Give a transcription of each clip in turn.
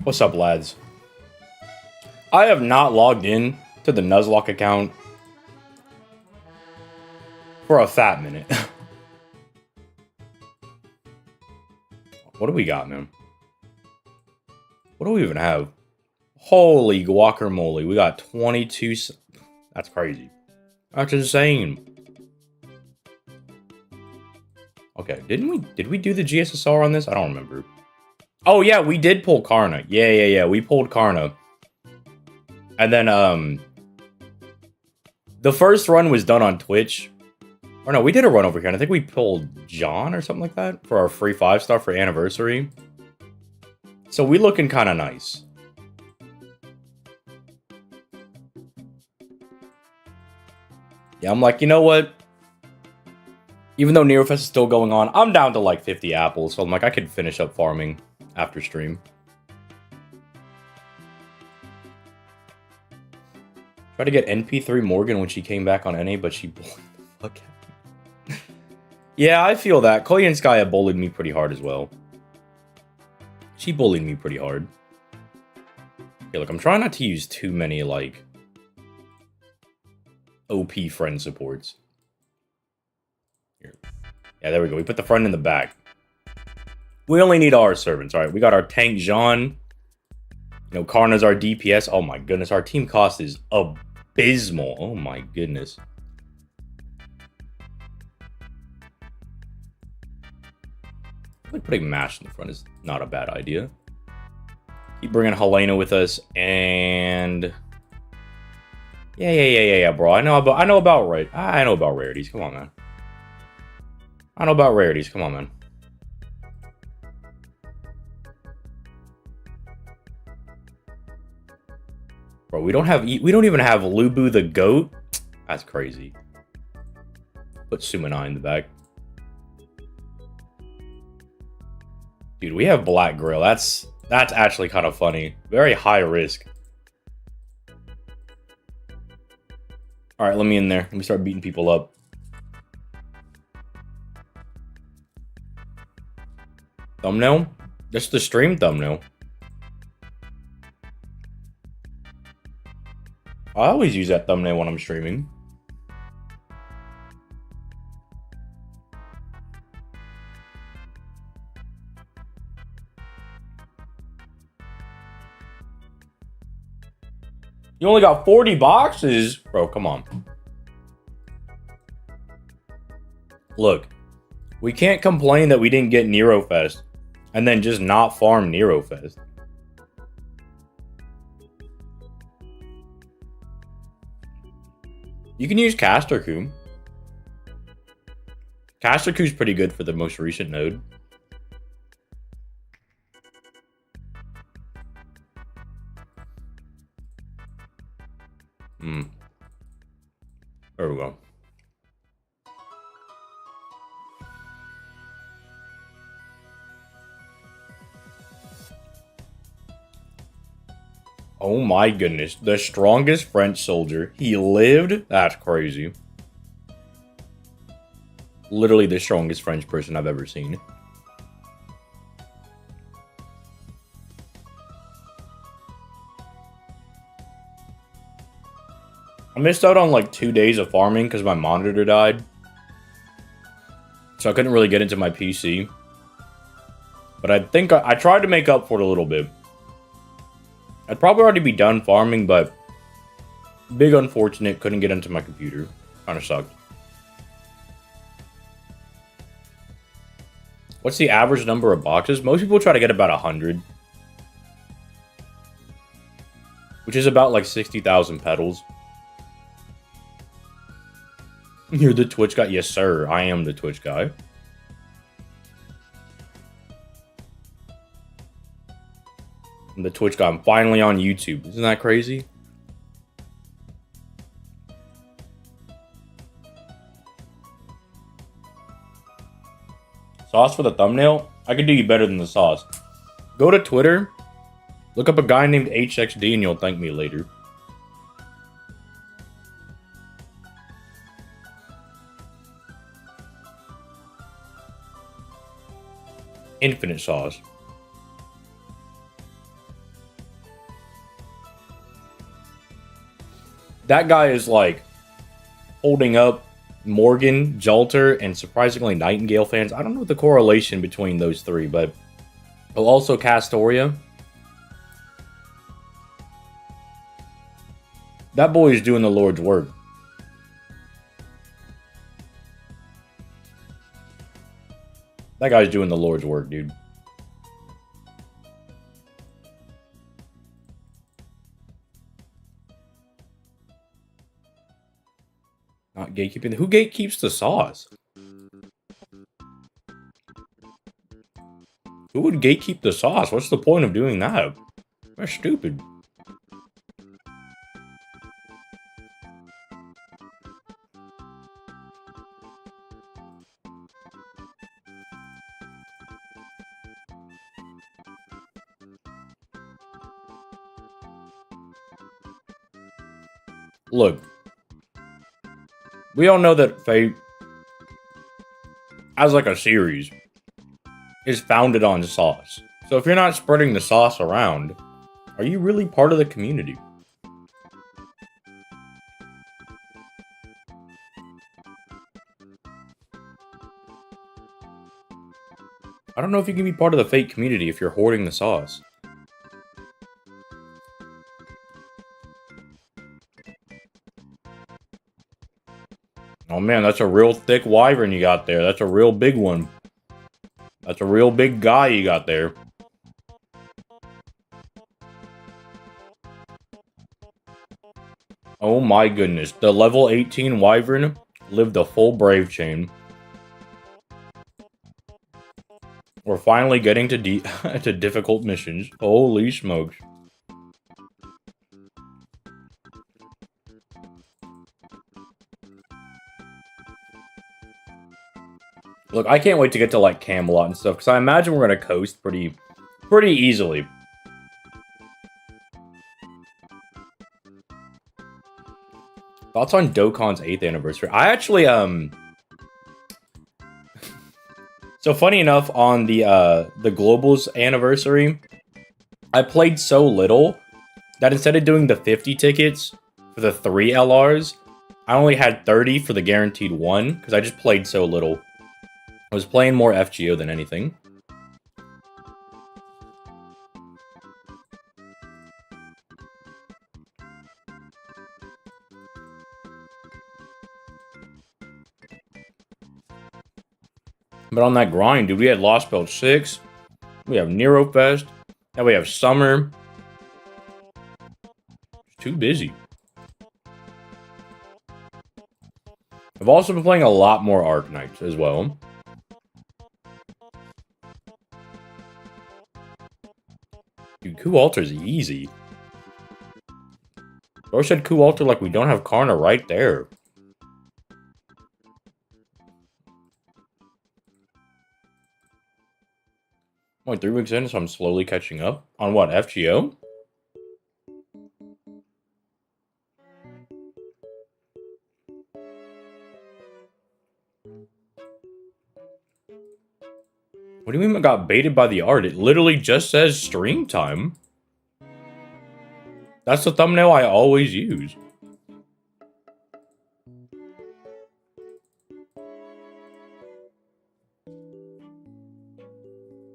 What's up, lads? I have not logged in to the Nuzlocke account for a fat minute. What do we got, man? What do we even have? Holy guacamole. We got 22... That's crazy. That's insane. Okay, did we do the GSSR on this? I don't remember. Oh, yeah, we did pull Karna. Yeah. We pulled Karna. And then, the first run was done on Twitch. Or no, we did a run over here. And I think we pulled John or something like that for our free 5-star for anniversary. So we looking kind of nice. Yeah, I'm like, you know what? Even though Nerofest is still going on, I'm down to like 50 apples. So I'm like, I could finish up farming after stream. Tried to get NP3 Morgan when she came back on NA, but she bullied the fuck out of me. Yeah, I feel that. Koyanskaya bullied me pretty hard as well. She bullied me pretty hard. Okay, look, I'm trying not to use too many, like, OP friend supports. Here. Yeah, there we go. We put the friend in the back. We only need our servants. All right, we got our tank Jean. You know, Karna's our DPS. Oh my goodness, our team cost is abysmal. Oh my goodness. I think putting Mash in the front is not a bad idea. Keep bringing Helena with us, and yeah, bro. I know about rarities. Come on, man. I know about rarities. Come on, man. Bro, we don't even have Lubu the goat. That's crazy. Put Sumanai in the back. Dude, we have Black Grail. That's actually kind of funny. Very high risk. All right, let me in there. Let me start beating people up. Thumbnail? Just the stream thumbnail. I always use that thumbnail when I'm streaming. You only got 40 boxes? Bro, come on. Look, we can't complain that we didn't get Nerofest and then just not farm Nerofest. You can use Caster Coup. Caster Coup's pretty good for the most recent node. There we go. Oh my goodness. The strongest French soldier. He lived? That's crazy. Literally the strongest French person I've ever seen. I missed out on like 2 days of farming because my monitor died. So I couldn't really get into my PC. But I think I tried to make up for it a little bit. I'd probably already be done farming, but big unfortunate, couldn't get into my computer. Kind of sucked. What's the average number of boxes? Most people try to get about 100. Which is about like 60,000 petals. You're the Twitch guy? Yes, sir. I am the Twitch guy. I'm the Twitch guy. I'm finally on YouTube. Isn't that crazy? Sauce for the thumbnail? I could do you better than the sauce. Go to Twitter. Look up a guy named HXD and you'll thank me later. Infinite sauce. That guy is like holding up Morgan, Jolter, and surprisingly Nightingale fans. I don't know the correlation between those three, but also Castoria. That boy is doing the Lord's work. That guy's doing the Lord's work, dude. Not gatekeeping. Who gatekeeps the sauce? Who would gatekeep the sauce? What's the point of doing that? That's stupid. Look, we all know that Fate, as like a series, is founded on sauce. So if you're not spreading the sauce around, are you really part of the community? I don't know if you can be part of the Fate community if you're hoarding the sauce. Oh man, that's a real thick wyvern you got there. That's a real big one. That's a real big guy you got there. Oh my goodness. The level 18 wyvern lived a full brave chain. We're finally getting to to difficult missions. Holy smokes. Look, I can't wait to get to, like, Camelot and stuff, because I imagine we're going to coast pretty easily. Thoughts on Dokkan's 8th anniversary? I actually, So, funny enough, on the Global's anniversary, I played so little that instead of doing the 50 tickets for the 3 LRs, I only had 30 for the guaranteed 1, because I just played so little. I was playing more FGO than anything. But on that grind, dude, we had Lost Belt 6. We have Nero Fest. Now we have Summer. It's too busy. I've also been playing a lot more Argonauts as well. Dude, Coup Altar's easy. Or said Coup Altar like we don't have Karna right there. Only 3 weeks in, so I'm slowly catching up. On what, FGO? What do you mean I got baited by the art? It literally just says stream time. That's the thumbnail I always use.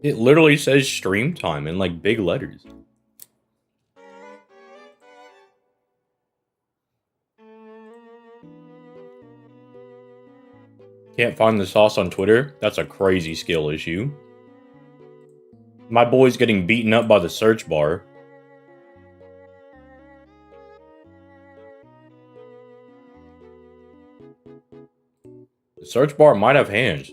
It literally says stream time in like big letters. Can't find the sauce on Twitter? That's a crazy skill issue. My boy's getting beaten up by the search bar. The search bar might have hands.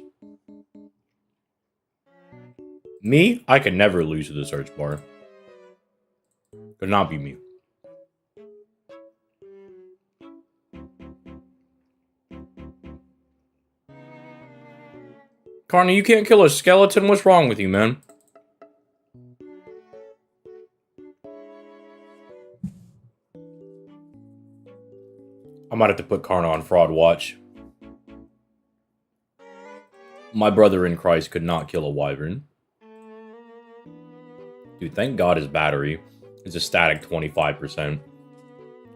Me? I could never lose to the search bar. Could not be me. Carney, you can't kill a skeleton? What's wrong with you, man? I might have to put Karna on Fraud Watch. My brother in Christ could not kill a wyvern. Dude, thank God his battery is a static 25%.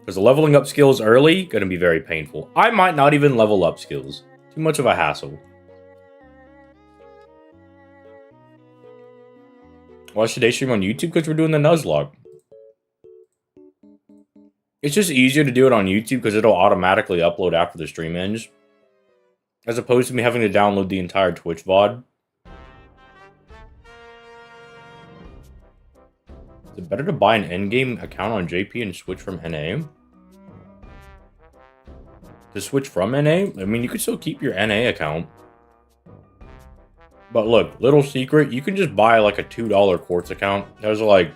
Because leveling up skills early, gonna be very painful. I might not even level up skills. Too much of a hassle. Why should they stream on YouTube? Because we're doing the Nuzlocke. It's just easier to do it on YouTube because it'll automatically upload after the stream ends. As opposed to me having to download the entire Twitch VOD. Is it better to buy an endgame account on JP and switch from NA? To switch from NA? I mean, you could still keep your NA account. But look, little secret, you can just buy like a $2 quartz account. There's like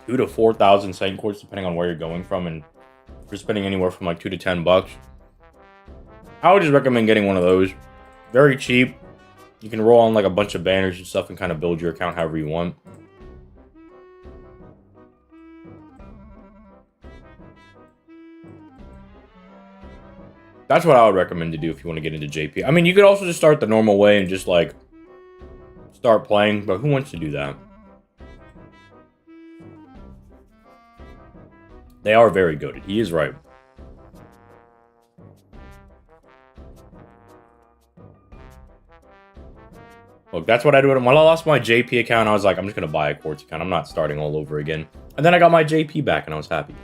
2,000 to 4,000 Saint quartz depending on where you're going from, and you're spending anywhere from like $2 to $10. I would just recommend getting one of those. Very cheap. You can roll on like a bunch of banners and stuff and kind of build your account however you want. That's what I would recommend to do if you want to get into JP. I mean, you could also just start the normal way and just, like, start playing, but who wants to do that? They are very goated. He is right. Look, that's what I do. When I lost my JP account, I was like, I'm just going to buy a quartz account. I'm not starting all over again. And then I got my JP back, and I was happy.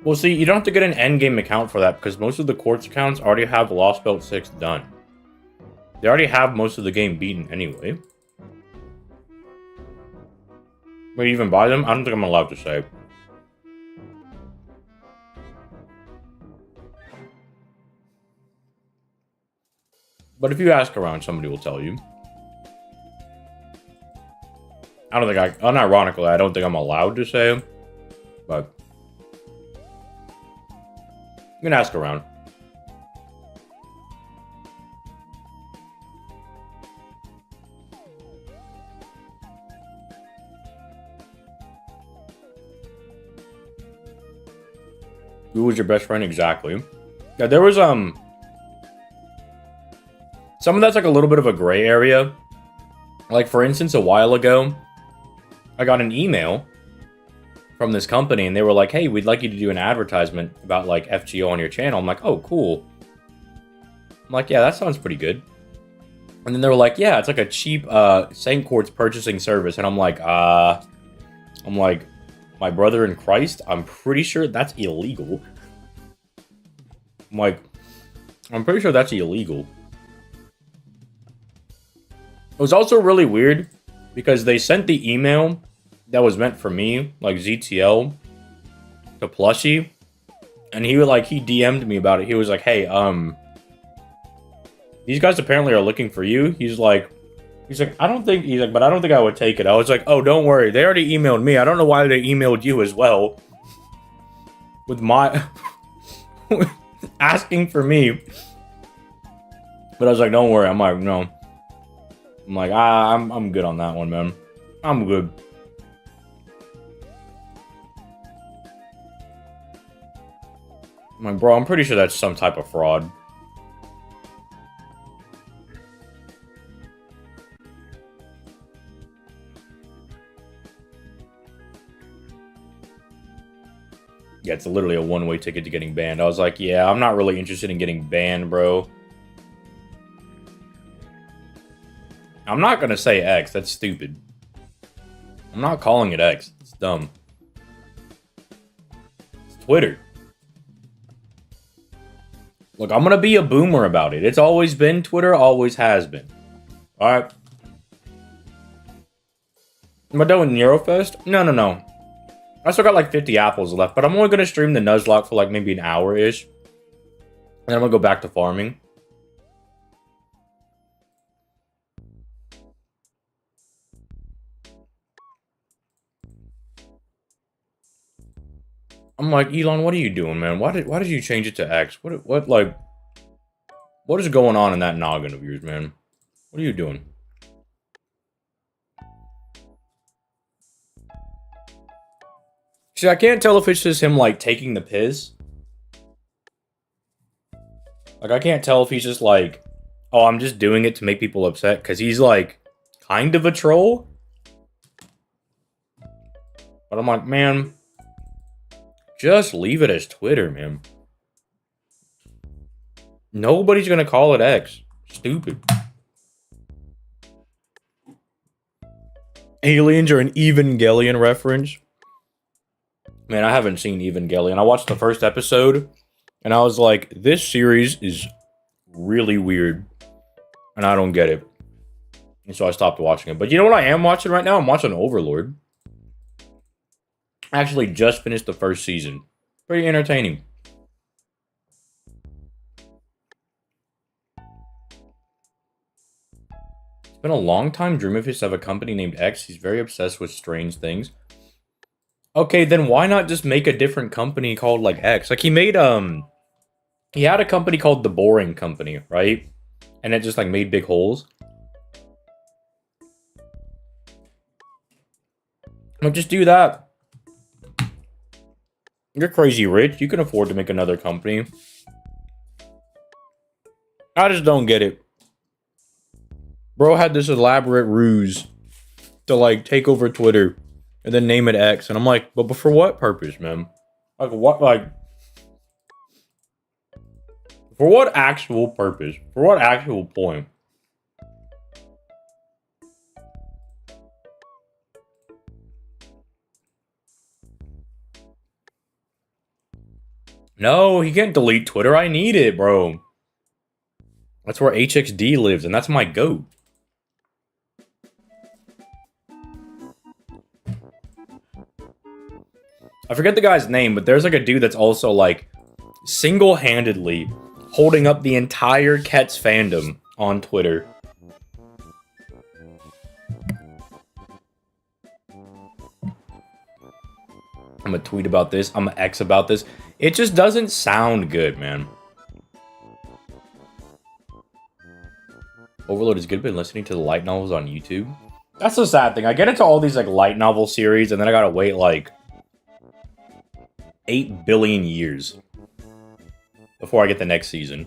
Well, see, you don't have to get an endgame account for that because most of the quartz accounts already have Lost Belt 6 done. They already have most of the game beaten anyway. But even buy them? I don't think I'm allowed to say. But if you ask around, somebody will tell you. I don't think unironically, I don't think I'm allowed to say. But you can ask around. Who was your best friend? Exactly. Yeah, there was, some of that's like a little bit of a gray area. Like, for instance, a while ago, I got an email from this company, and they were like, hey, we'd like you to do an advertisement about, like, FGO on your channel. I'm like, oh, cool. I'm like, yeah, that sounds pretty good. And then they were like, yeah, it's like a cheap Saint Quartz purchasing service. And I'm like, my brother in Christ, I'm pretty sure that's illegal. I'm like, I'm pretty sure that's illegal. It was also really weird because they sent the email that was meant for me, like ZTL, to Plushie, and he DM'd me about it. He was like, hey, these guys apparently are looking for you. He's like, but I don't think I would take it. I was like, oh, don't worry. They already emailed me. I don't know why they emailed you as well. With my asking for me. But I was like, don't worry. I'm like, no. I'm like, I'm good on that one, man. I'm good. I'm like, bro, I'm pretty sure that's some type of fraud. Yeah, it's literally a one-way ticket to getting banned. I was like, yeah, I'm not really interested in getting banned, bro. I'm not gonna say X. That's stupid. I'm not calling it X. It's dumb. It's Twitter. Look, I'm gonna be a boomer about it. It's always been Twitter, always has been. Alright. Am I done with Neurofest? No. I still got like 50 apples left, but I'm only gonna stream the Nuzlocke for like maybe an hour-ish. And then I'm gonna go back to farming. I'm like, Elon, what are you doing, man? Why did you change it to X? What is going on in that noggin of yours, man? What are you doing? See, I can't tell if it's just him, like, taking the piss. Like, I can't tell if he's just like, oh, I'm just doing it to make people upset, because he's like kind of a troll. But I'm like, man, just leave it as Twitter, man. Nobody's gonna call it X. Stupid. Aliens are an Evangelion reference. Man, I haven't seen Evangelion. I watched the first episode, and I was like, this series is really weird, and I don't get it. And so I stopped watching it. But you know what I am watching right now? I'm watching Overlord. I actually just finished the first season. Pretty entertaining. It's been a long time dream of his to have a company named X. He's very obsessed with strange things. Okay, then why not just make a different company called, like, X? Like, he made, he had a company called The Boring Company, right? And it just, like, made big holes. Like, just do that. You're crazy rich. You can afford to make another company. I just don't get it. Bro had this elaborate ruse to, like, take over Twitter and then name it X. And I'm like, but for what purpose, man? Like, what, like... For what actual purpose? For what actual point? No, he can't delete Twitter. I need it, bro. That's where HXD lives, and that's my goat. I forget the guy's name, but there's like a dude that's also like single-handedly holding up the entire Kets fandom on Twitter. I'm gonna tweet about this. I'm gonna X about this. It just doesn't sound good, man. Overlord is good. Been listening to the light novels on YouTube. That's the sad thing. I get into all these like light novel series, and then I gotta wait like 8 billion years before I get the next season.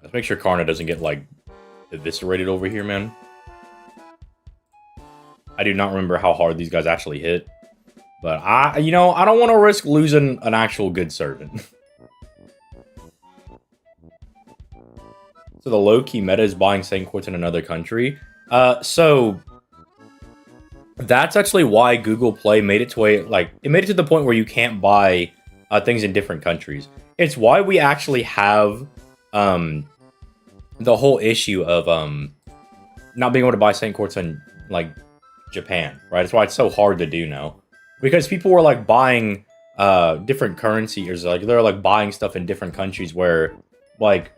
Let's make sure Karna doesn't get like eviscerated over here, man. I do not remember how hard these guys actually hit. But I don't want to risk losing an actual good servant. So the low-key meta is buying Saint Quartz in another country. So that's actually why Google Play made it to where, like, it made it to the point where you can't buy things in different countries. It's why we actually have the whole issue of not being able to buy Saint Quartz in, like, Japan, right? That's why it's so hard to do now. Because people were, like, buying different currencies, like, they're, like, buying stuff in different countries where, like,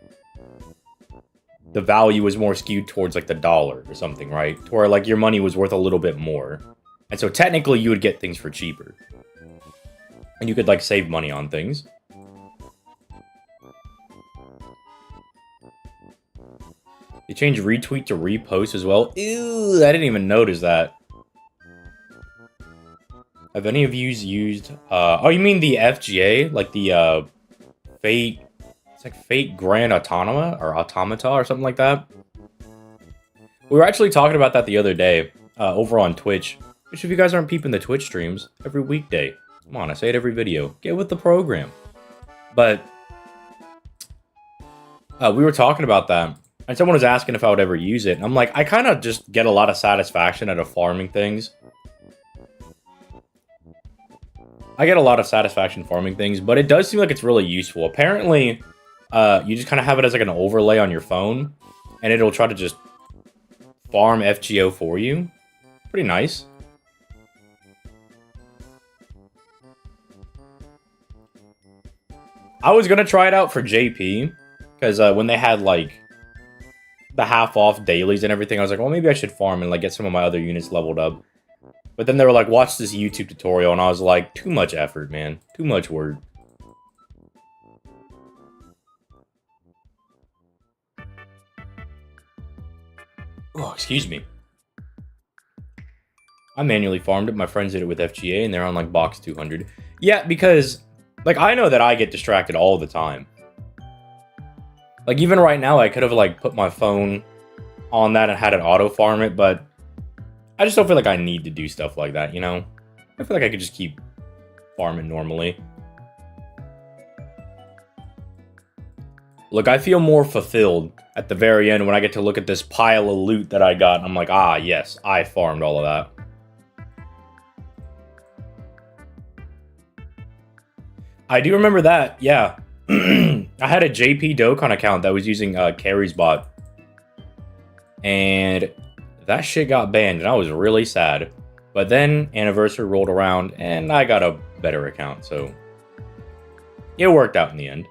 the value was more skewed towards, like, the dollar or something, right? To where, like, your money was worth a little bit more. And so, technically, you would get things for cheaper. And you could, like, save money on things. They changed retweet to repost as well. Ew, I didn't even notice that. Have any of you used... oh, you mean the FGA? Like the, Fate... It's like Fate Grand Autonoma? Or Automata or something like that? We were actually talking about that the other day. Over on Twitch. Which if you guys aren't peeping the Twitch streams, every weekday. Come on, I say it every video. Get with the program. But... we were talking about that. And someone was asking if I would ever use it. And I'm like, I kind of just get a lot of satisfaction out of farming things. I get a lot of satisfaction farming things, but it does seem like it's really useful. Apparently, you just kind of have it as like an overlay on your phone, and it'll try to just farm FGO for you. Pretty nice. I was going to try it out for JP, because when they had like the half-off dailies and everything, I was like, well, maybe I should farm and like get some of my other units leveled up. But then they were like, watch this YouTube tutorial, and I was like, too much effort, man. Too much work. Oh, excuse me. I manually farmed it. My friends did it with FGA, and they're on like box 200. Yeah, because Like, I know that I get distracted all the time. Like, even right now, I could have, like, put my phone on that and had it auto-farm it, but I just don't feel like I need to do stuff like that, you know? I feel like I could just keep farming normally. Look, I feel more fulfilled at the very end when I get to look at this pile of loot that I got, and I'm like, ah, yes, I farmed all of that. I do remember that, yeah. I had a JP Dokkan account that was using Carrie's bot. And that shit got banned, and I was really sad. But then Anniversary rolled around, and I got a better account, so it worked out in the end.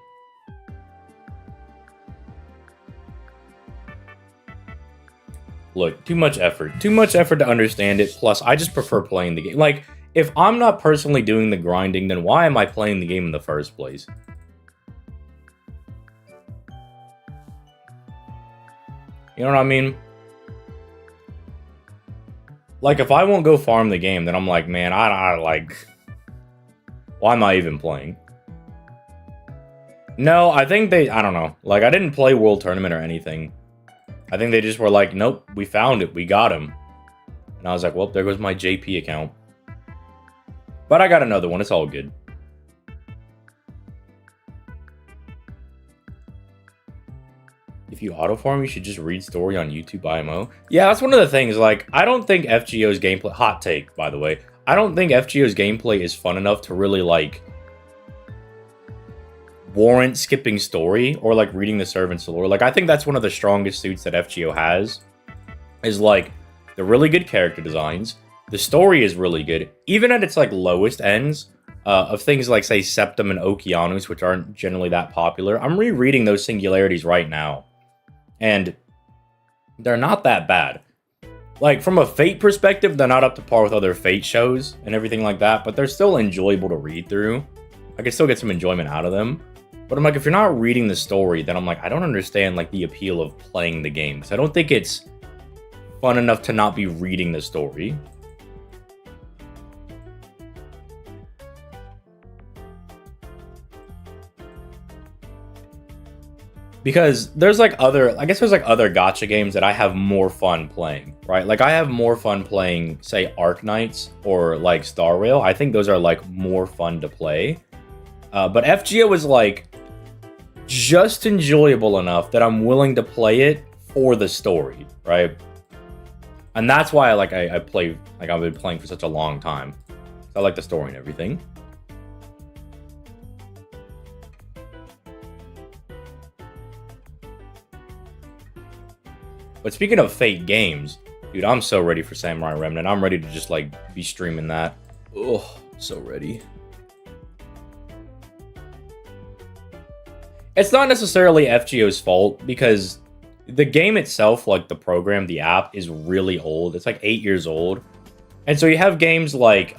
Look, too much effort. Too much effort to understand it, plus I just prefer playing the game. Like, if I'm not personally doing the grinding, then why am I playing the game in the first place? You know what I mean? Like, if I won't go farm the game, then I'm like, man, I like... Why am I even playing? No, I think they... I don't know. Like, I didn't play World Tournament or anything. I think they just were like, nope, we found it. We got him. And I was like, well, there goes my JP account. But I got another one. It's all good. If you auto-farm, you should just read story on YouTube IMO. Yeah, that's one of the things. Like, I don't think FGO's gameplay... Hot take, by the way. I don't think FGO's gameplay is fun enough to really, like... warrant skipping story or like reading the servant's lore. Like, I think that's one of the strongest suits that FGO has, is like the really good character designs. The story is really good, even at its like lowest ends of things like, say, Septum and Okeanos, which aren't generally that popular. I'm rereading those singularities right now, and they're not that bad. Like, from a Fate perspective, they're not up to par with other Fate shows and everything like that, but they're still enjoyable to read through. I can still get some enjoyment out of them. But I'm like, if you're not reading the story, then I'm like, I don't understand, like, the appeal of playing the game. Because I don't think it's fun enough to not be reading the story. Because there's, like, other... I guess there's, like, other gacha games that I have more fun playing, right? Like, I have more fun playing, say, Argonauts or, like, Star Rail. I think those are, like, more fun to play. But FGO is, like, just enjoyable enough that I'm willing to play it for the story, right? And that's why I play, like, I've been playing for such a long time. I like the story and everything. But speaking of Fate games, dude, I'm so ready for Samurai Remnant. I'm ready to just, like, be streaming that. Oh, so ready. It's not necessarily FGO's fault, because the game itself, like the program, the app, is really old. It's like 8 years old. And so you have games like,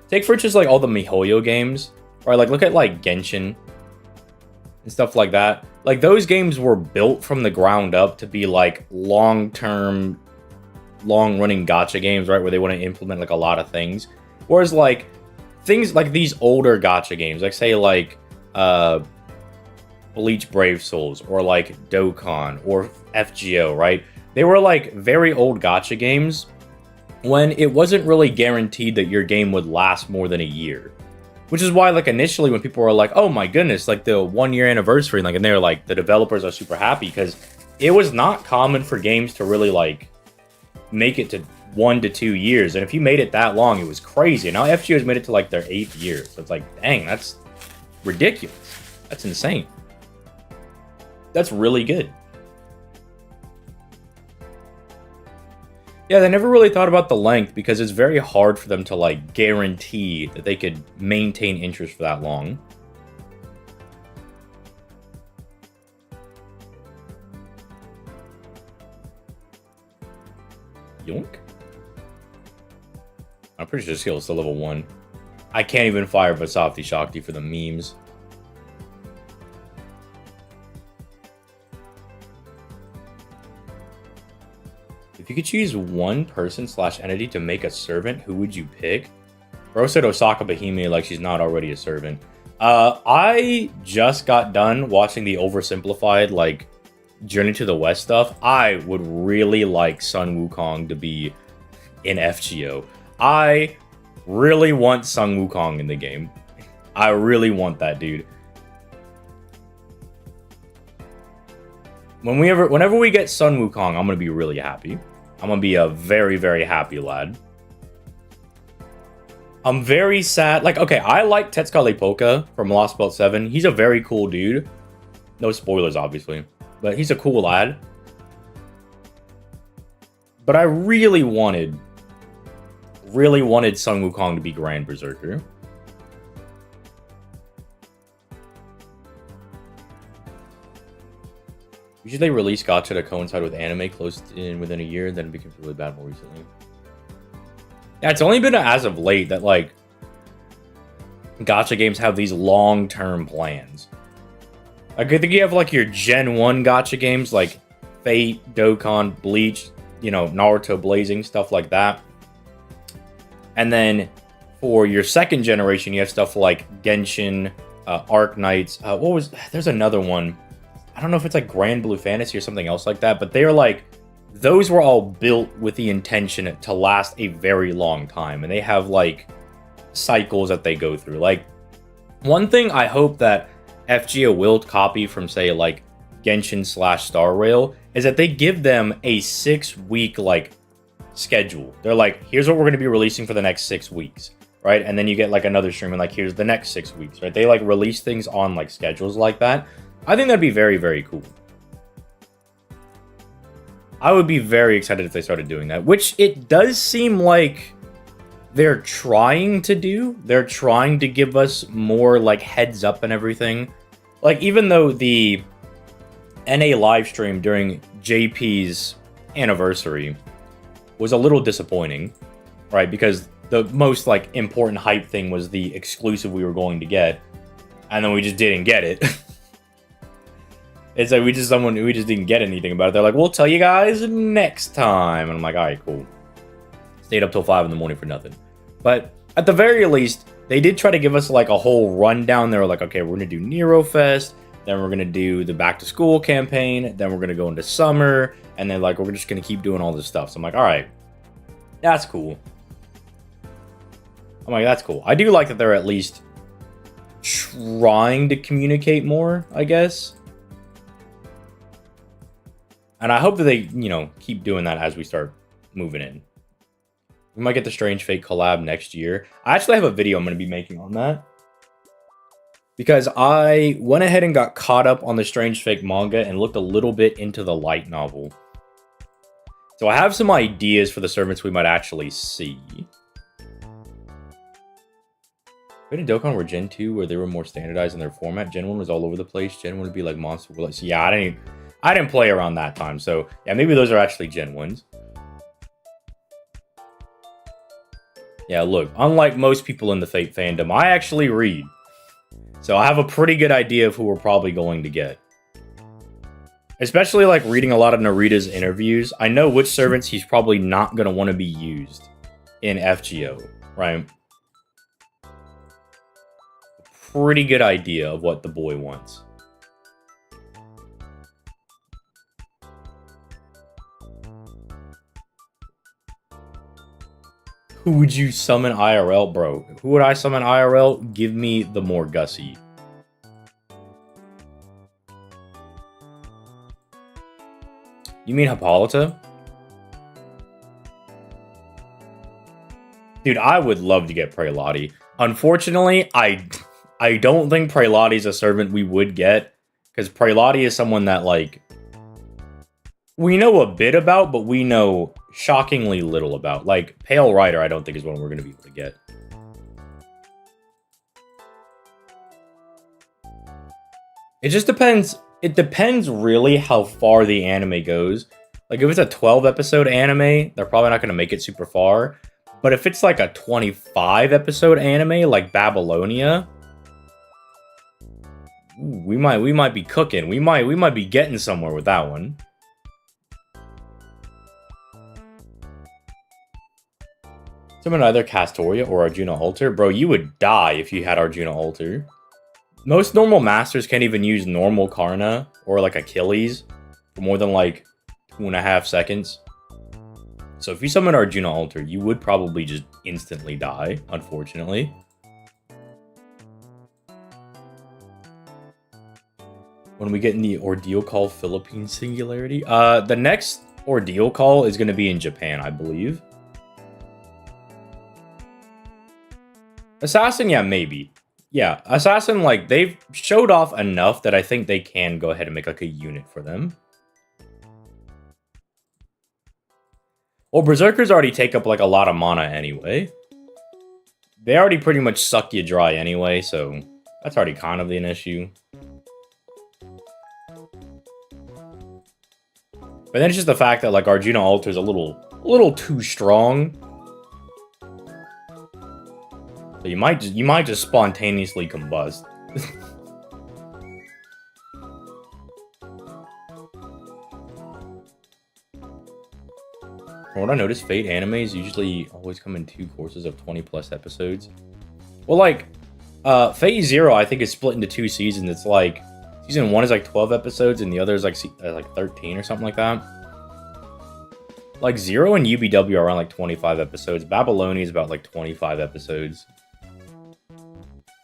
take for instance, like all the MiHoYo games, or like look at like Genshin and stuff like that. Like, those games were built from the ground up to be like long-term, long-running gacha games, right? Where they want to implement like a lot of things. Whereas like things like these older gacha games, like say like Bleach Brave Souls or like Dokkan or FGO, right? They were like very old gacha games when it wasn't really guaranteed that your game would last more than a year. Which is why, like, initially when people were like, oh my goodness, like the 1 year anniversary, like, and they're like, the developers are super happy, because it was not common for games to really like make it to 1 to 2 years. And if you made it that long, it was crazy. Now FGO's made it to like their 8th year. So it's like, dang, that's ridiculous. That's insane. That's really good. Yeah, they never really thought about the length, because it's very hard for them to like guarantee that they could maintain interest for that long. Yoink. I'm pretty sure skill is still level 1. I can't even fire Vasapti Shakti for the memes. If you could choose one person/entity to make a servant, who would you pick? Bro said Osaka Bohemia like she's not already a servant. I just got done watching the oversimplified, like, Journey to the West stuff. I would really like Sun Wukong to be in FGO. I really want Sun Wukong in the game. I really want that, dude. Whenever we get Sun Wukong, I'm gonna be really happy. I'm gonna be a very, very happy lad. I'm very sad. Like, okay, I like Tetsuka Lepoka from Lost Belt 7. He's a very cool dude. No spoilers, obviously. But he's a cool lad. But I really wanted Sun Wukong to be Grand Berserker. Usually they release gacha to coincide with anime close in within a year, then it becomes really bad more recently. Yeah, it's only been as of late that, like, gacha games have these long-term plans. Like, I think you have, like, your Gen 1 gacha games, like Fate, Dokkan, Bleach, you know, Naruto Blazing, stuff like that. And then for your second generation, you have stuff like Genshin, Argonauts. There's another one. I don't know if it's like Grand Blue Fantasy or something else like that, but they are like, those were all built with the intention to last a very long time, and they have like cycles that they go through. Like, one thing I hope that FGO will copy from, say, like Genshin/Star Rail is that they give them a 6-week like schedule. They're like, here's what we're going to be releasing for the next 6 weeks, right? And then you get like another stream and like, here's the next 6 weeks, right? They like release things on like schedules like that. I think that'd be very, very cool. I would be very excited if they started doing that, which it does seem like they're trying to do. They're trying to give us more like heads up and everything. Like, even though the NA live stream during JP's anniversary was a little disappointing, right? Because the most like important hype thing was the exclusive we were going to get, and then we just didn't get it. It's like we just didn't get anything about it. They're like, we'll tell you guys next time. And I'm like, all right, cool. Stayed up till 5 in the morning for nothing. But at the very least, they did try to give us like a whole rundown. They were like, okay, we're going to do Nero Fest. Then we're going to do the back to school campaign. Then we're going to go into summer. And then like, we're just going to keep doing all this stuff. So I'm like, all right, that's cool. I'm like, that's cool. I do like that they're at least trying to communicate more, I guess. And I hope that they, you know, keep doing that as we start moving in. We might get the Strange Fate collab next year. I actually have a video I'm going to be making on that. Because I went ahead and got caught up on the Strange Fate manga and looked a little bit into the light novel. So I have some ideas for the servants we might actually see. But in Dokkan were Gen 2 where they were more standardized in their format. Gen 1 was all over the place. Gen 1 would be like Monster War. So yeah, I didn't play around that time, so yeah, maybe those are actually Gen 1s. Yeah, look, unlike most people in the Fate fandom, I actually read. So I have a pretty good idea of who we're probably going to get. Especially like reading a lot of Narita's interviews, I know which servants he's probably not going to want to be used in FGO, right? Pretty good idea of what the boy wants. Who would you summon IRL, bro? Who would I summon IRL? Give me the more Gussie. You mean Hippolyta? Dude, I would love to get Prelati. Unfortunately, I don't think Prelati is a servant we would get, because Prelati is someone that, like, we know a bit about, but we know shockingly little about. Like, Pale Rider, I don't think is one we're going to be able to get. It just depends. It depends really how far the anime goes. Like, if it's a 12-episode anime, they're probably not going to make it super far. But if it's like a 25-episode anime, like Babylonia, we might be cooking. We might be getting somewhere with that one. Summon either Castoria or Arjuna Altar. Bro, you would die if you had Arjuna Altar. Most normal masters can't even use normal Karna or like Achilles for more than like 2.5 seconds. So if you summon Arjuna Altar, you would probably just instantly die, unfortunately. When we get in the Ordeal Call Philippine Singularity. The next Ordeal Call is going to be in Japan, I believe. Assassin, yeah, maybe. Yeah, Assassin, like, they've showed off enough that I think they can go ahead and make, like, a unit for them. Well, Berserkers already take up, like, a lot of mana anyway. They already pretty much suck you dry anyway, so that's already kind of an issue. But then it's just the fact that, like, Arjuna Altar is a little too strong. So you might just spontaneously combust. From what I noticed, Fate animes usually always come in 2 courses of 20+ episodes. Well, like, Fate Zero, I think, is split into 2 seasons. It's like, season 1 is like 12 episodes, and the other is like 13 or something like that. Like, Zero and UBW are around like 25 episodes. Babylonia is about like 25 episodes.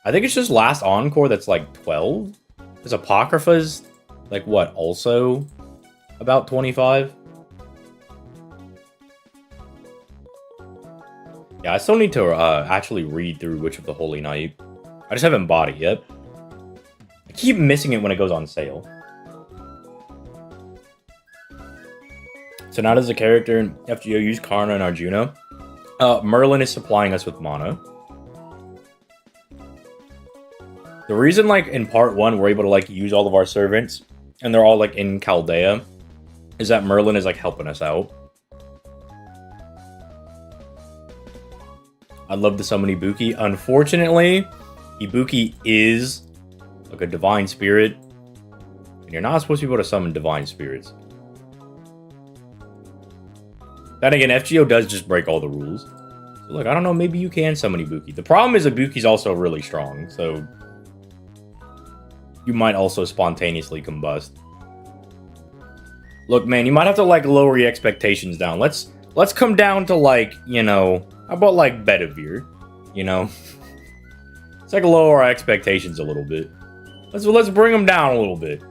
I think it's just Last Encore that's like 12. Because Apocrypha's like what, also about 25? Yeah, I still need to actually read through Witch of the Holy Night. I just haven't bought it yet. I keep missing it when it goes on sale. So now does the character in FGO use Karna and Arjuna? Merlin is supplying us with mana. The reason, like, in part 1, we're able to, like, use all of our servants, and they're all, like, in Chaldea, is that Merlin is, like, helping us out. I'd love to summon Ibuki. Unfortunately, Ibuki is, like, a divine spirit, and you're not supposed to be able to summon divine spirits. Then again, FGO does just break all the rules. So, look, I don't know, maybe you can summon Ibuki. The problem is Ibuki's also really strong, so you might also spontaneously combust. Look, man, you might have to, like, lower your expectations down. Let's come down to, like, you know, how about, like, Bedivere, you know? Let's, like, lower our expectations a little bit. Let's bring them down a little bit.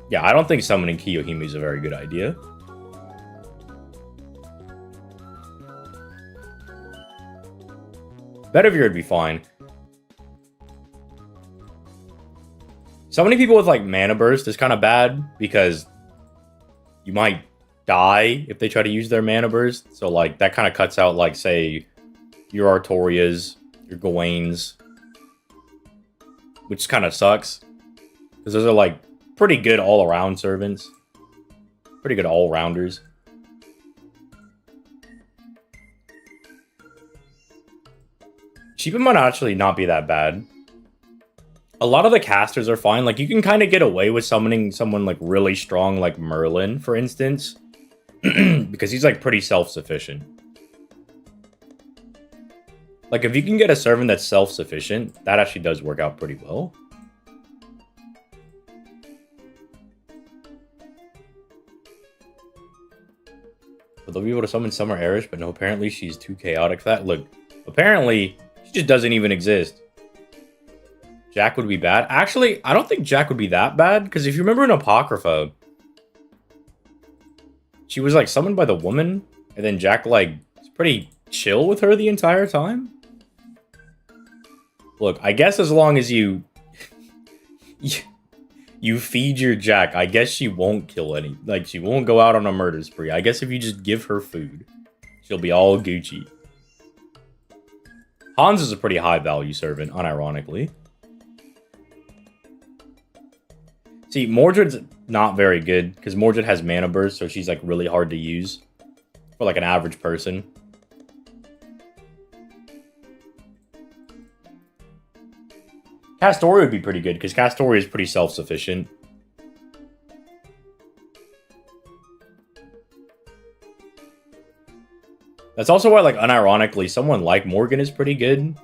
Yeah, I don't think summoning Kiyohime is a very good idea. Bedivere would be fine. Summoning people with, like, Mana Burst is kind of bad, because you might die if they try to use their Mana Burst. So, like, that kind of cuts out, like, say, your Artorias, your Gawains, which kind of sucks. Because those are, like, pretty good all-around servants. Pretty good all-rounders. Chiba might actually not be that bad. A lot of the casters are fine. Like, you can kind of get away with summoning someone, like, really strong, like Merlin, for instance. Because he's, like, pretty self-sufficient. Like, if you can get a servant that's self-sufficient, that actually does work out pretty well. But they'll be able to summon Summer Erish, but no, apparently she's too chaotic for that. Look, apparently, she just doesn't even exist. Jack would be bad. Actually, I don't think Jack would be that bad, because if you remember in Apocrypha, she was, like, summoned by the woman, and then Jack, like, was pretty chill with her the entire time. Look, I guess as long as you feed your Jack, I guess she won't kill any. Like, she won't go out on a murder spree. I guess if you just give her food, she'll be all Gucci. Hans is a pretty high-value servant, unironically. See, Mordred's not very good, because Mordred has Mana Burst, so she's, like, really hard to use for, like, an average person. Castoria would be pretty good, because Castoria is pretty self-sufficient. That's also why, like, unironically, someone like Morgan is pretty good.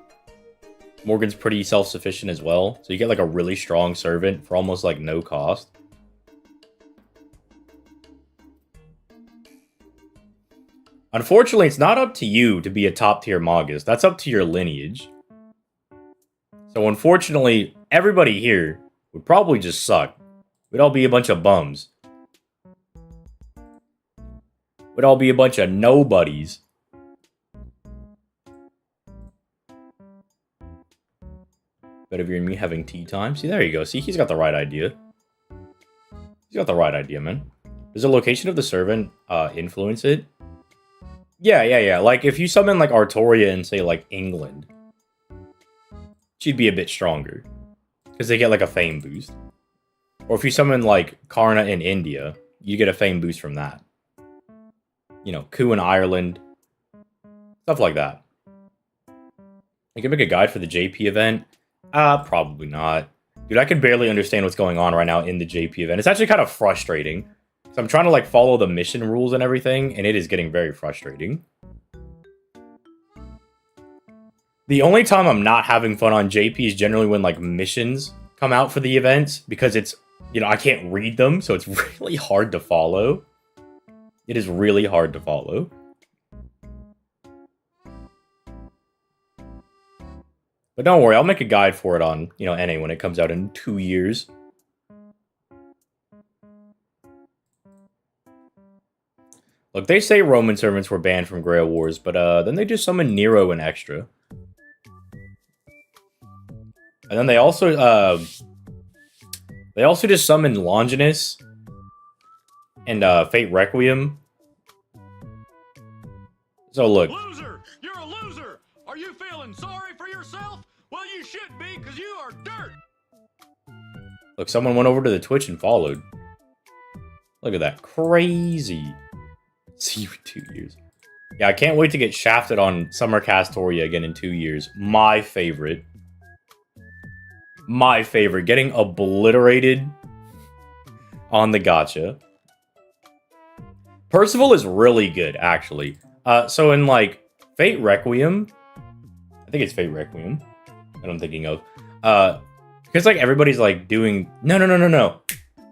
Morgan's pretty self-sufficient as well. So you get, like, a really strong servant for almost, like, no cost. Unfortunately, it's not up to you to be a top-tier Magus. That's up to your lineage. So, unfortunately, everybody here would probably just suck. We'd all be a bunch of bums. We'd all be a bunch of nobodies. Better than me having tea time. See, there you go. See, he's got the right idea. He's got the right idea, man. Does the location of the servant influence it? Yeah. Like, if you summon, like, Artoria in, say, like, England, she'd be a bit stronger. Because they get, like, a fame boost. Or if you summon, like, Karna in India, you get a fame boost from that. You know, Ku in Ireland. Stuff like that. You can make a guide for the JP event. Probably not. Dude, I can barely understand what's going on right now in the JP event. It's actually kind of frustrating. So I'm trying to, like, follow the mission rules and everything, and it is getting very frustrating. The only time I'm not having fun on JP is generally when, like, missions come out for the events, because it's, you know, I can't read them, so it's really hard to follow. It is really hard to follow. But don't worry, I'll make a guide for it on, you know, NA when it comes out in 2 years. Look, they say Roman servants were banned from Grail Wars, but then they just summoned Nero in Extra. And then they also just summoned Longinus and Fate Requiem. So look. Loser! You're a loser! Are you feeling sorry for yourself? Well, you should be, because you are dirt! Look, someone went over to the Twitch and followed. Look at that. Crazy. See you in 2 years. Yeah, I can't wait to get shafted on Summer Castoria again in 2 years. My favorite. My favorite. Getting obliterated on the gacha. Percival is really good, actually. So in, like, Fate Requiem... I think it's Fate Requiem that I'm thinking of. Because, like, everybody's, like, doing... No.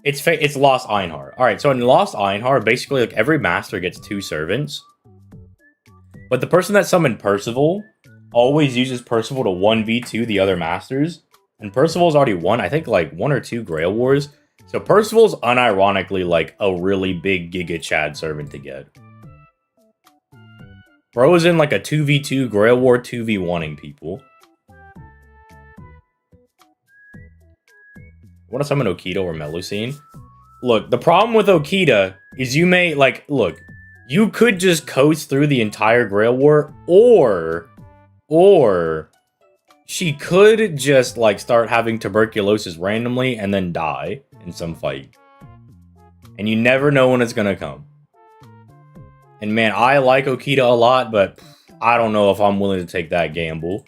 It's Lost Einhar. Alright, so in Lost Einhar, basically, like, every master gets 2 servants. But the person that summoned Percival always uses Percival to 1v2 the other masters. And Percival's already won, I think, like, 1 or 2 Grail Wars. So Percival's unironically, like, a really big Giga Chad servant to get. Bro is in, like, a 2v2 Grail War 2v1ing people. Want to summon Okita or Melusine? Look, the problem with Okita is you may, like, look, you could just coast through the entire Grail War, or she could just, like, start having tuberculosis randomly and then die in some fight. And you never know when it's gonna come. And man, I like Okita a lot, but I don't know if I'm willing to take that gamble.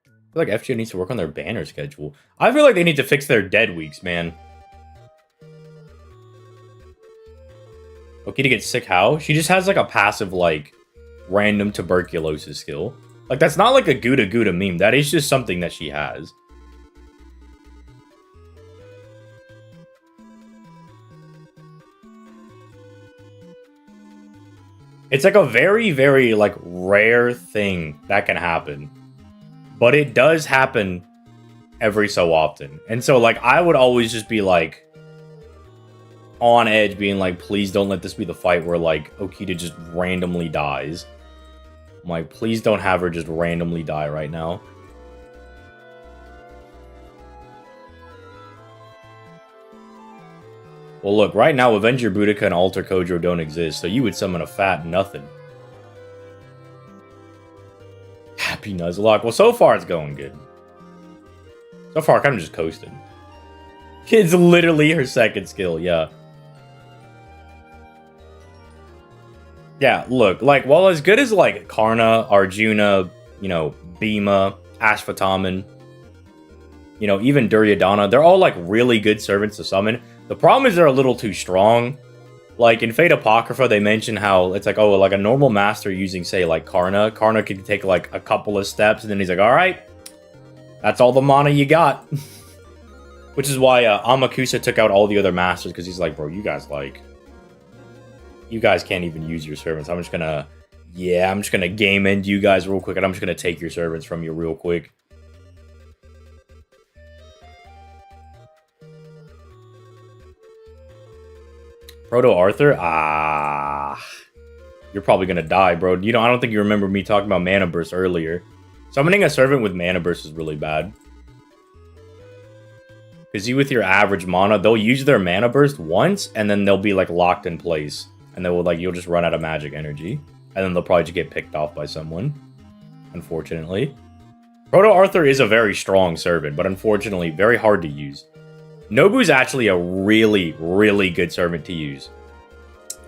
I feel like FGO needs to work on their banner schedule. I feel like they need to fix their dead weeks, man. Okita gets sick how? She just has, like, a passive, like, random tuberculosis skill. Like, that's not like a Gouda Gouda meme. That is just something that she has. It's like a very, very, like, rare thing that can happen. But it does happen every so often. And so, like, I would always just be, like, on edge, being like, please don't let this be the fight where, like, Okita just randomly dies. I'm like, please don't have her just randomly die right now. Well, look, right now, Avenger Boudica and Alter Kojo don't exist, so you would summon a fat nothing. Happy Nuzlocke. Well, so far, it's going good. So far, I'm just coasting. It's literally her second skill, yeah. Yeah, look, like, well, as good as, like, Karna, Arjuna, you know, Bhima, Ashwataman, you know, even Duryodhana, they're all, like, really good servants to summon. The problem is they're a little too strong. Like, in Fate Apocrypha, they mention how it's like, oh, like a normal master using, say, like, Karna. Karna can take, like, a couple of steps, and then he's like, alright, that's all the mana you got. Which is why Amakusa took out all the other masters, because he's like, bro, you guys can't even use your servants. I'm just gonna game end you guys real quick, and I'm just gonna take your servants from you real quick. Proto Arthur? You're probably gonna die, bro. I don't think you remember me talking about Mana Burst earlier. Summoning a servant with Mana Burst is really bad. Because you, with your average mana, they'll use their Mana Burst once, and then they'll be, like, locked in place. And they will, like, you'll just run out of magic energy. And then they'll probably just get picked off by someone. Unfortunately. Proto Arthur is a very strong servant, but unfortunately, very hard to use. Nobu's actually a really, really good servant to use.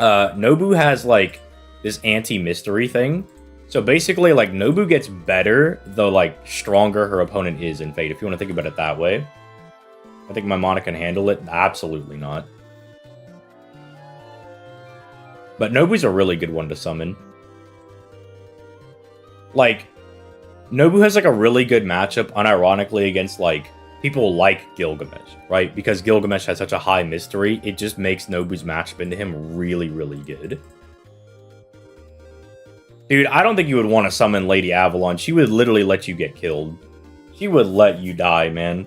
Nobu has, like, this anti-mystery thing. So basically, like, Nobu gets better the, like, stronger her opponent is in Fate, if you want to think about it that way. I think my mana can handle it. Absolutely not. But Nobu's a really good one to summon. Like, Nobu has, like, a really good matchup, unironically, against, like, people like Gilgamesh, right? Because Gilgamesh has such a high mystery, it just makes Nobu's matchup into him really, really good. Dude, I don't think you would want to summon Lady Avalon. She would literally let you get killed. She would let you die, man.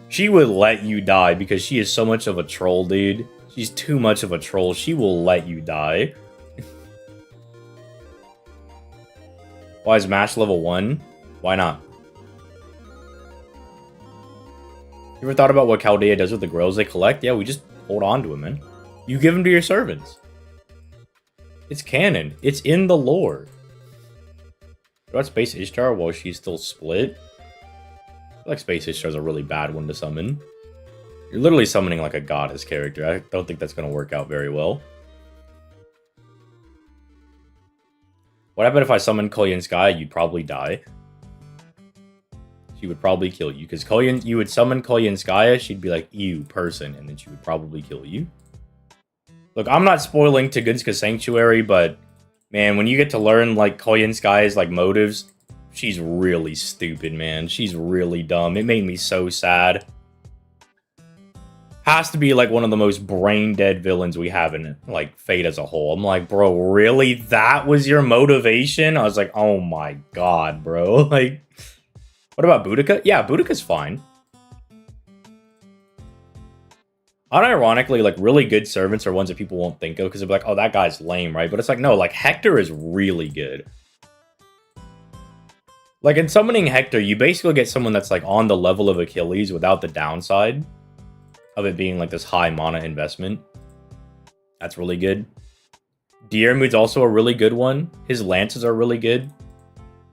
She would let you die because she is so much of a troll, dude. She's too much of a troll. She will let you die. Why is match level 1? Why not? You ever thought about what Chaldea does with the Grails they collect? Yeah, we just hold on to them, man. You give them to your servants. It's canon. It's in the lore. What about Space Ishtar while she's still split? I feel like Space Ishtar's a really bad one to summon. You're literally summoning like a goddess character. I don't think that's going to work out very well. What happened if I summon Koyan Sky? You'd probably die. She would probably kill you. Because you would summon Koyan Skya, she'd be like, ew, person. And then she would probably kill you. Look, I'm not spoiling Tugunska Sanctuary, but man, when you get to learn like Koyan Skya's like motives, she's really stupid, man. She's really dumb. It made me so sad. Has to be like one of the most brain dead villains we have in like Fate as a whole. I'm like, bro, really? That was your motivation? I was like, oh my god, bro. Like, what about Boudica? Yeah, Boudica's fine. Unironically, like, really good servants are ones that people won't think of because they're like, oh, that guy's lame, right? But it's like, no, like, Hector is really good. Like, in summoning Hector, you basically get someone that's, like, on the level of Achilles without the downside of it being, like, this high mana investment. That's really good. Diarmuid's also a really good one. His lances are really good.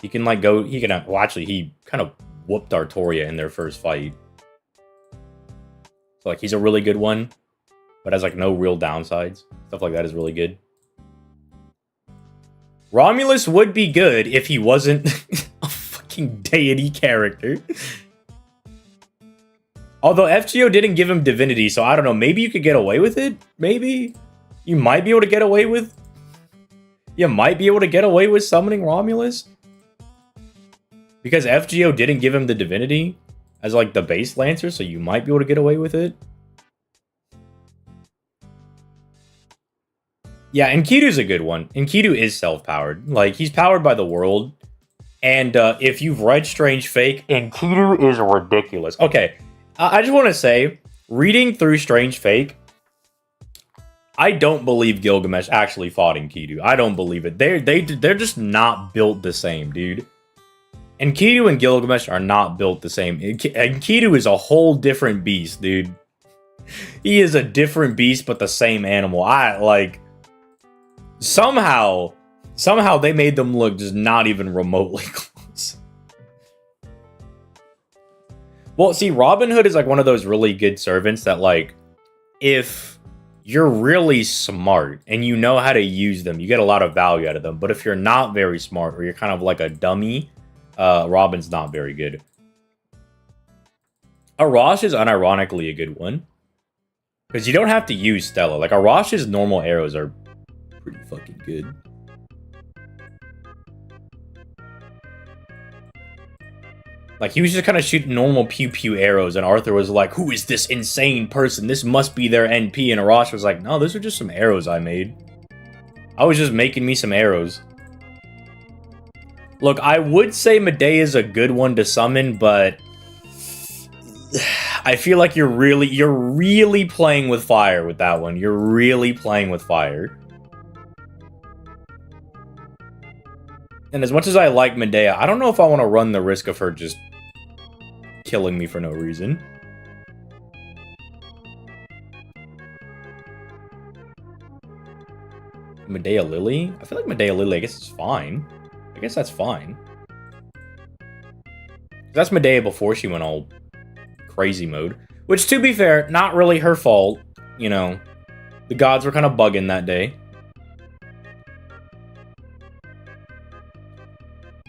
He can, like, go... He can... Well, actually, he kind of whooped Artoria in their first fight. So, like, he's a really good one, but has, like, no real downsides. Stuff like that is really good. Romulus would be good if he wasn't a fucking deity character. Although FGO didn't give him divinity, so I don't know. Maybe you could get away with it? Maybe? You might be able to get away with... You might be able to get away with summoning Romulus? Because FGO didn't give him the divinity as, like, the base Lancer, so you might be able to get away with it. Yeah, Enkidu's a good one. Enkidu is self-powered. Like, he's powered by the world. And if you've read Strange Fate, Enkidu is ridiculous. Okay, I just want to say, reading through Strange Fate, I don't believe Gilgamesh actually fought Enkidu. I don't believe it. They're just not built the same, dude. Enkidu and Gilgamesh are not built the same. Enkidu is a whole different beast, dude. He is a different beast, but the same animal. Somehow they made them look just not even remotely close. Well, see, Robin Hood is like one of those really good servants that, like, if you're really smart and you know how to use them, you get a lot of value out of them. But if you're not very smart or you're kind of like a dummy, Robin's not very good. Arash is unironically a good one. Because you don't have to use Stella. Like, Arash's normal arrows are pretty fucking good. Like, he was just kind of shooting normal pew-pew arrows, and Arthur was like, who is this insane person? This must be their NP. And Arash was like, no, those are just some arrows I made. I was just making me some arrows. Look, I would say Medea is a good one to summon, but I feel like you're really playing with fire with that one. You're really playing with fire. And as much as I like Medea, I don't know if I want to run the risk of her just killing me for no reason. Medea Lily? I feel like Medea Lily, I guess it's fine. I guess that's fine. That's Medea before she went all crazy mode. Which, to be fair, not really her fault. You know, the gods were kind of bugging that day.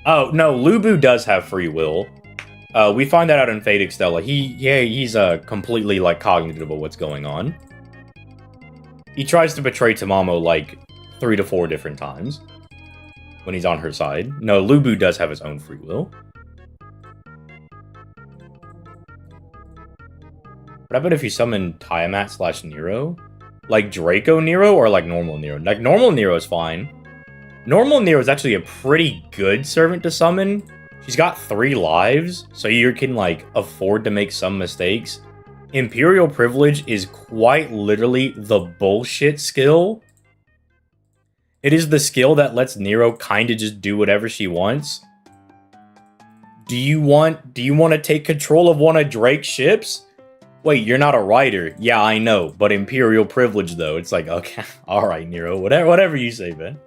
Oh, no, Lubu does have free will. We find that out in Fate Extella. He's completely, like, cognitive of what's going on. He tries to betray Tamamo, like, 3 to 4 different times when he's on her side. No, Lubu does have his own free will. What about if you summon Tiamat / Nero? Like Draco Nero or like normal Nero? Like normal Nero is fine. Normal Nero is actually a pretty good servant to summon. She's got 3 lives, so you can like afford to make some mistakes. Imperial Privilege is quite literally the bullshit skill. It is the skill that lets Nero kind of just do whatever she wants. Do you want to take control of one of Drake's ships? Wait, you're not a writer. Yeah, I know, but Imperial Privilege though. It's like, okay, all right, Nero, whatever you say, man.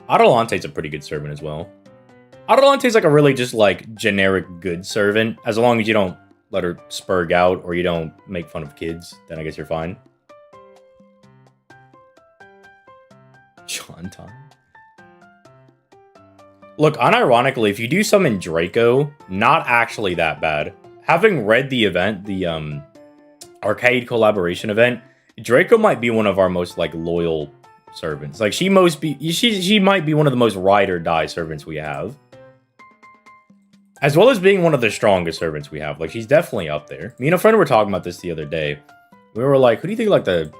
Adelante's a pretty good servant as well. Adelante's like a really just like generic good servant. As long as you don't let her spurg out or you don't make fun of kids, then I guess you're fine. John Tom. Look, unironically, if you do summon Draco, not actually that bad. Having read the event, the arcade collaboration event, Draco might be one of our most like loyal servants. Like she might be one of the most ride or die servants we have. As well as being one of the strongest servants we have. Like she's definitely up there. Me and a friend were talking about this the other day. We were like, who do you think like the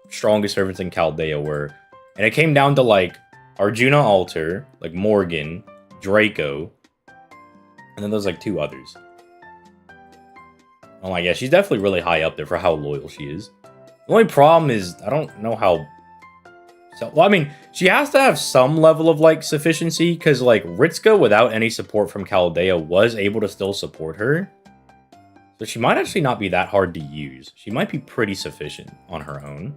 strongest servants in Chaldea were? And it came down to like Arjuna Alter, like Morgan, Draco, and then there's like 2 others. I'm like, yeah, she's definitely really high up there for how loyal she is. The only problem is, I don't know how... well, I mean, she has to have some level of, like, sufficiency, because, like, Ritska, without any support from Chaldea, was able to still support her. So she might actually not be that hard to use. She might be pretty sufficient on her own.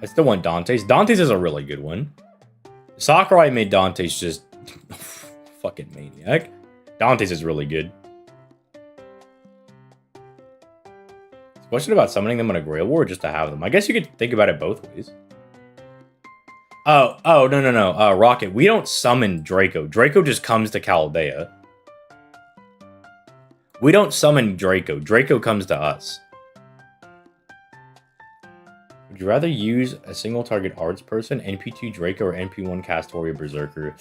I still want Dante's. Dante's is a really good one. Sakurai made Dante's just fucking maniac. Dante's is really good. Question about summoning them in a Grail War just to have them. I guess you could think about it both ways. Oh, no. Rocket, we don't summon Draco. Draco just comes to Chaldea. We don't summon Draco. Draco comes to us. Would you rather use a single target arts person, NP2 Draco, or NP1 Castoria Berserker?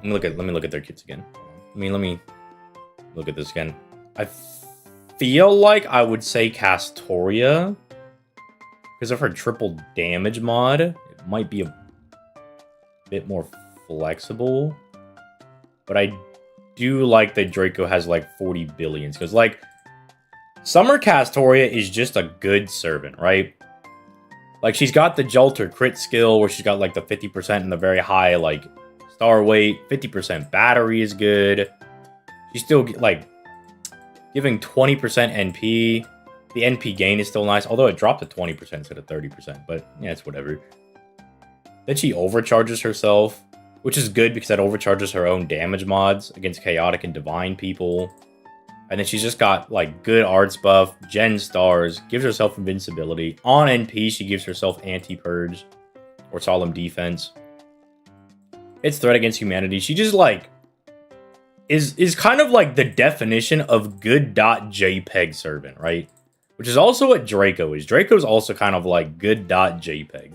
Let me look at their kits again. Let me look at this again. I feel like I would say Castoria because of her triple damage mod. It might be a bit more flexible, but I do like that Draco has like 40 billions because like Summer Castoria is just a good servant, right? Like, she's got the Jolter crit skill, where she's got, like, the 50% and the very high, like, star weight. 50% battery is good. She's still, like, giving 20% NP. The NP gain is still nice, although it dropped to 20% instead of 30%. But, yeah, it's whatever. Then she overcharges herself, which is good because that overcharges her own damage mods against Chaotic and Divine people. And then she's just got, like, good arts buff, gen stars, gives herself invincibility. On NP, she gives herself anti-purge or solemn defense. It's threat against humanity. She just like is kind of like the definition of good.jpg servant, right? Which is also what Draco is. Draco's also kind of like good.jpg.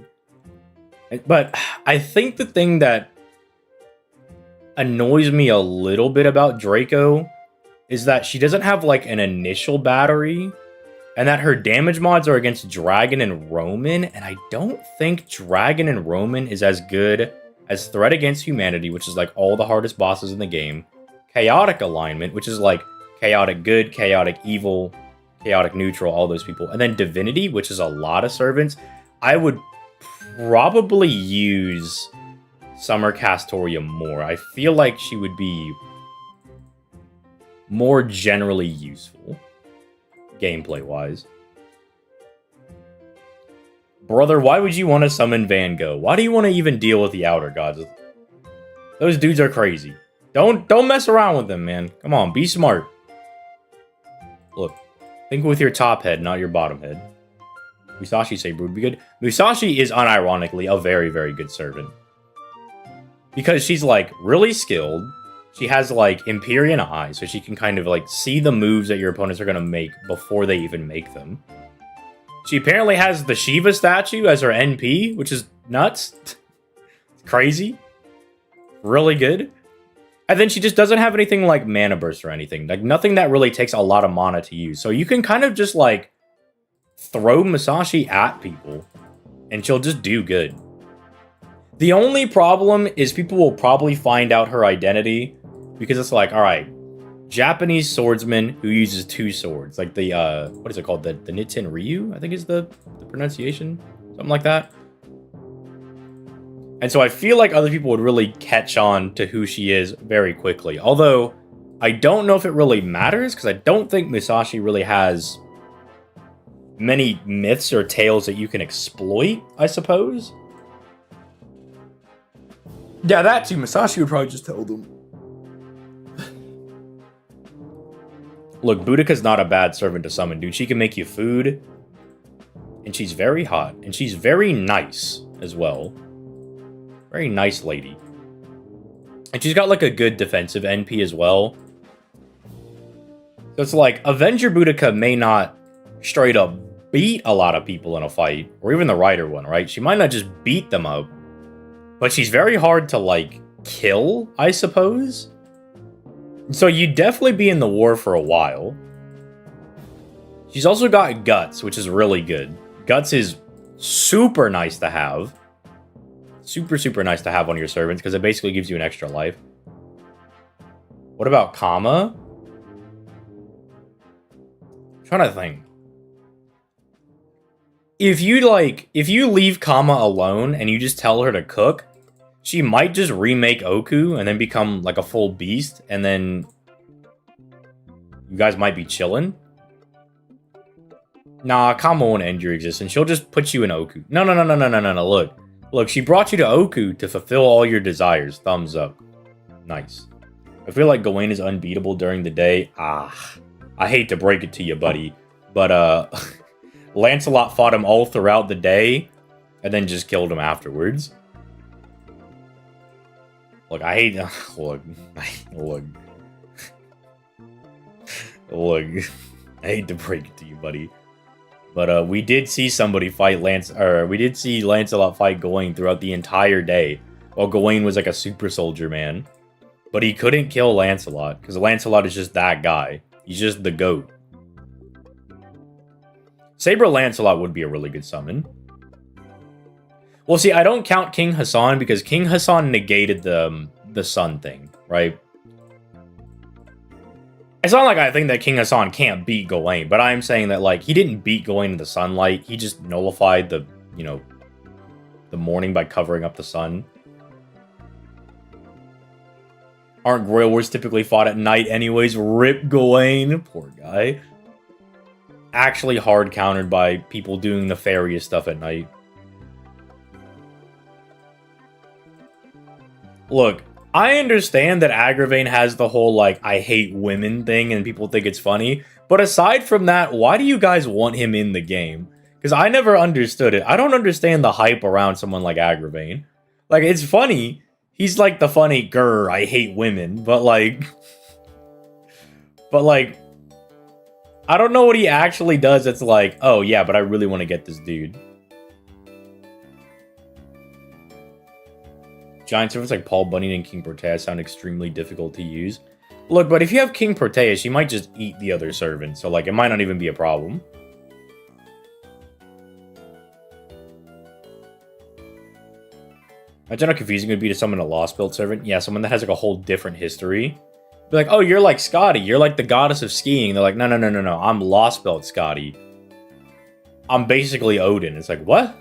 But I think the thing that annoys me a little bit about Draco is that she doesn't have like an initial battery, and that her damage mods are against Dragon and Roman, and I don't think Dragon and Roman is as good as Threat Against Humanity, which is like all the hardest bosses in the game, Chaotic Alignment, which is like Chaotic Good, Chaotic Evil, Chaotic Neutral, all those people, and then Divinity, which is a lot of servants. I would probably use Summer Castoria more. I feel like she would be more generally useful, gameplay-wise. Brother, why would you want to summon Van Gogh? Why do you want to even deal with the Outer Gods? Those dudes are crazy. Don't mess around with them, man. Come on, be smart. Look, think with your top head, not your bottom head. Musashi Saber would be good. Musashi is unironically a very, very good servant. Because she's, like, really skilled. She has, like, Empyrean Eye, so she can kind of, like, see the moves that your opponents are going to make before they even make them. She apparently has the Shiva statue as her NP, which is nuts. It's crazy. Really good. And then she just doesn't have anything like Mana Burst or anything. Like, nothing that really takes a lot of mana to use. So you can kind of just, like, throw Musashi at people, and she'll just do good. The only problem is people will probably find out her identity, because it's like, alright, Japanese swordsman who uses 2 swords. Like the, what is it called? The Nitten Ryu, I think is the pronunciation. Something like that. And so I feel like other people would really catch on to who she is very quickly. Although, I don't know if it really matters, because I don't think Musashi really has many myths or tales that you can exploit, I suppose. Yeah, that too. Musashi would probably just tell them. Look, Boudica's not a bad servant to summon, dude. She can make you food. And she's very hot. And she's very nice as well. Very nice lady. And she's got like a good defensive NP as well. So it's like, Avenger Boudica may not straight up beat a lot of people in a fight. Or even the Rider one, right? She might not just beat them up. But she's very hard to, like, kill, I suppose. So you'd definitely be in the war for a while. She's also got Guts, which is really good. Guts is super nice to have. Super, super nice to have on your servants, because it basically gives you an extra life. What about Kama? I'm trying to think. If you leave Kama alone and you just tell her to cook, she might just remake Oku and then become like a full beast, and then you guys might be chilling. Nah, Kama won't end your existence. She'll just put you in Oku. No. Look, she brought you to Oku to fulfill all your desires. Thumbs up. Nice. I feel like Gawain is unbeatable during the day. I hate to break it to you, buddy, but Lancelot fought him all throughout the day and then just killed him afterwards. Look, I hate... Look. I hate to break it to you, buddy. But we did see somebody fight we did see Lancelot fight Gawain throughout the entire day, while Gawain was like a super soldier man. But he couldn't kill Lancelot, because Lancelot is just that guy. He's just the GOAT. Saber Lancelot would be a really good summon. Well, see, I don't count King Hassan, because King Hassan negated the sun thing, right? It's not like I think that King Hassan can't beat Gawain, but I'm saying that, like, he didn't beat Gawain in the sunlight. He just nullified the, you know, the morning by covering up the sun. Aren't Grail Wars typically fought at night anyways? Rip Gawain. Poor guy. Actually hard countered by people doing nefarious stuff at night. Look, I understand that Agravain has the whole, like, I hate women thing and people think it's funny. But aside from that, why do you guys want him in the game? Because I never understood it. I don't understand the hype around someone like Agravain. Like, it's funny. he's like the funny grr, I hate women, but like I don't know what he actually does. It's like, oh yeah, but I really want to get this dude. Giant servants like Paul Bunyan and King Proteus sound extremely difficult to use. Look, but if you have King Proteus, you might just eat the other servant, so like it might not even be a problem. Imagine how confusing it would be to summon a lost build servant. Yeah, someone that has like a whole different history. Be like, oh, you're like Scotty. You're like the goddess of skiing. They're like, no. I'm lost belt Scotty. I'm basically Odin. It's like, what?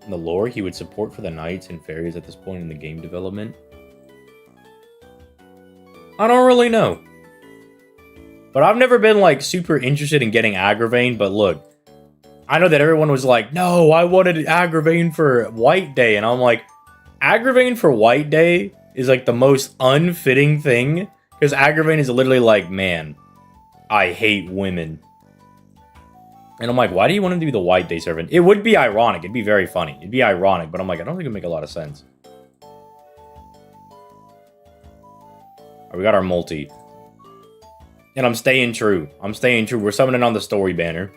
In the lore, he would support for the knights and fairies at this point in the game development. I don't really know. But I've never been like super interested in getting Agravain, but look. I know that everyone was like, no, I wanted Agravain for White Day. And I'm like, Agravain for White Day is like the most unfitting thing. Because Agravain is literally like, man, I hate women. And I'm like, why do you want him to be the White Day servant? It would be ironic. It'd be very funny. It'd be ironic. But I'm like, I don't think it'd make a lot of sense. Right, we got our multi. And I'm staying true. We're summoning on the story banner.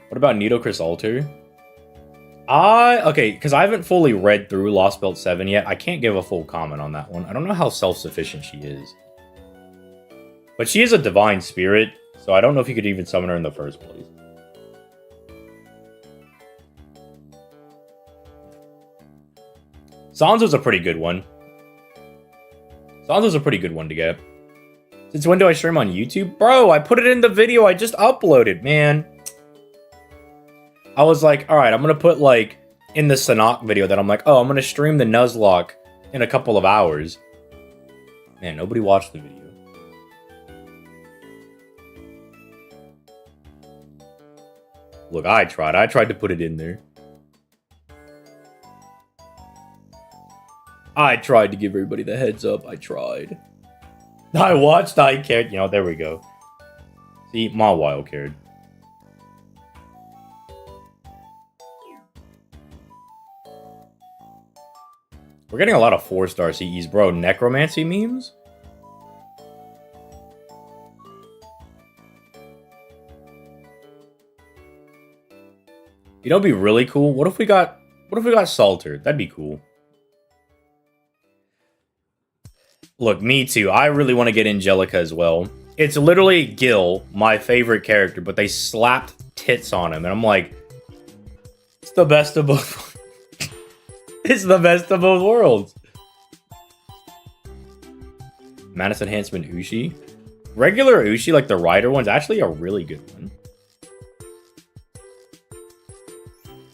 What about Nidocris Altar? Okay, because I haven't fully read through Lost Belt 7 yet. I can't give a full comment on that one. I don't know how self-sufficient she is. But she is a divine spirit, so I don't know if you could even summon her in the first place. Sanzo's a pretty good one. Sanzo's a pretty good one to get. Since when do I stream on YouTube? Bro, I put it in the video I just uploaded, man. I was like, alright, I'm going to put, like, in the Sanok video that I'm like, oh, I'm going to stream the Nuzlocke in a couple of hours. Man, nobody watched the video. Look, I tried to put it in there. I tried to give everybody the heads up. I tried. I watched, I cared. You know, there we go. See, my wild cared. We're getting a lot of 4-star CEs, bro. Necromancy memes? You know, it'd be really cool. What if we got Salter? That'd be cool. Look, me too. I really want to get Angelica as well. It's literally Gil, my favorite character, but they slapped tits on him, and I'm like, it's the best of both. It's the best of both worlds. Manus Enhancement Ushi. Regular Ushi, like the Rider one's actually a really good one.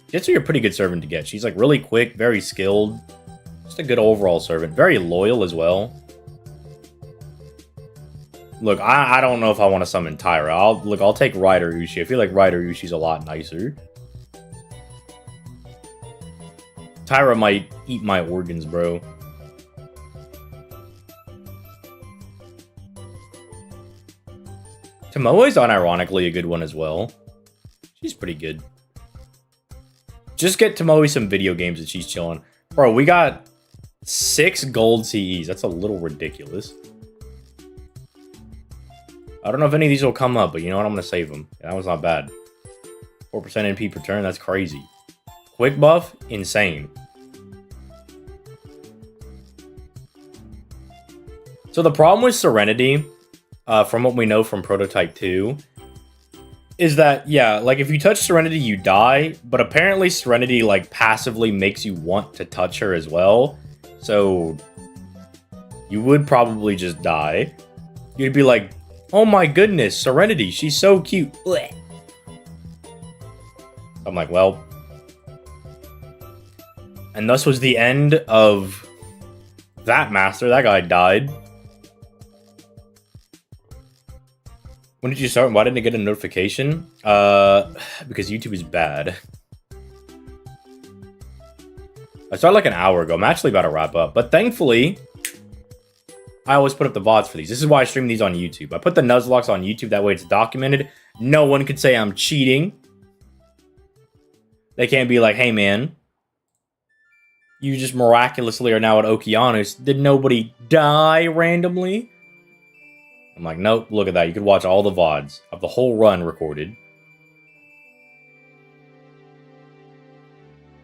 She's actually a pretty good servant to get. She's like really quick, very skilled. Just a good overall servant. Very loyal as well. Look, I don't know if I want to summon Tyra. I'll take Rider Ushi. I feel like Rider Ushi's a lot nicer. Tyra might eat my organs, bro. Tomoe's unironically a good one as well. She's pretty good. Just get Tomoe some video games and she's chilling. Bro, we got 6 gold CEs. That's a little ridiculous. I don't know if any of these will come up, but you know what? I'm going to save them. That was not bad. 4% NP per turn. That's crazy. Quick buff, insane. So the problem with Serenity, from what we know from Prototype 2, is that, yeah, like if you touch Serenity, you die, but apparently Serenity like passively makes you want to touch her as well. So you would probably just die. You'd be like, oh my goodness, Serenity, she's so cute. Blech. I'm like, well. And thus was the end of that master. That guy died. When did you start? Why didn't I get a notification? Because YouTube is bad. I started like an hour ago. I'm actually about to wrap up. But thankfully, I always put up the VODs for these. This is why I stream these on YouTube. I put the Nuzlocks on YouTube. That way it's documented. No one could say I'm cheating. They can't be like, hey man, you just miraculously are now at Okeanos. Did nobody die randomly? I'm like, nope, look at that. You could watch all the VODs of the whole run recorded.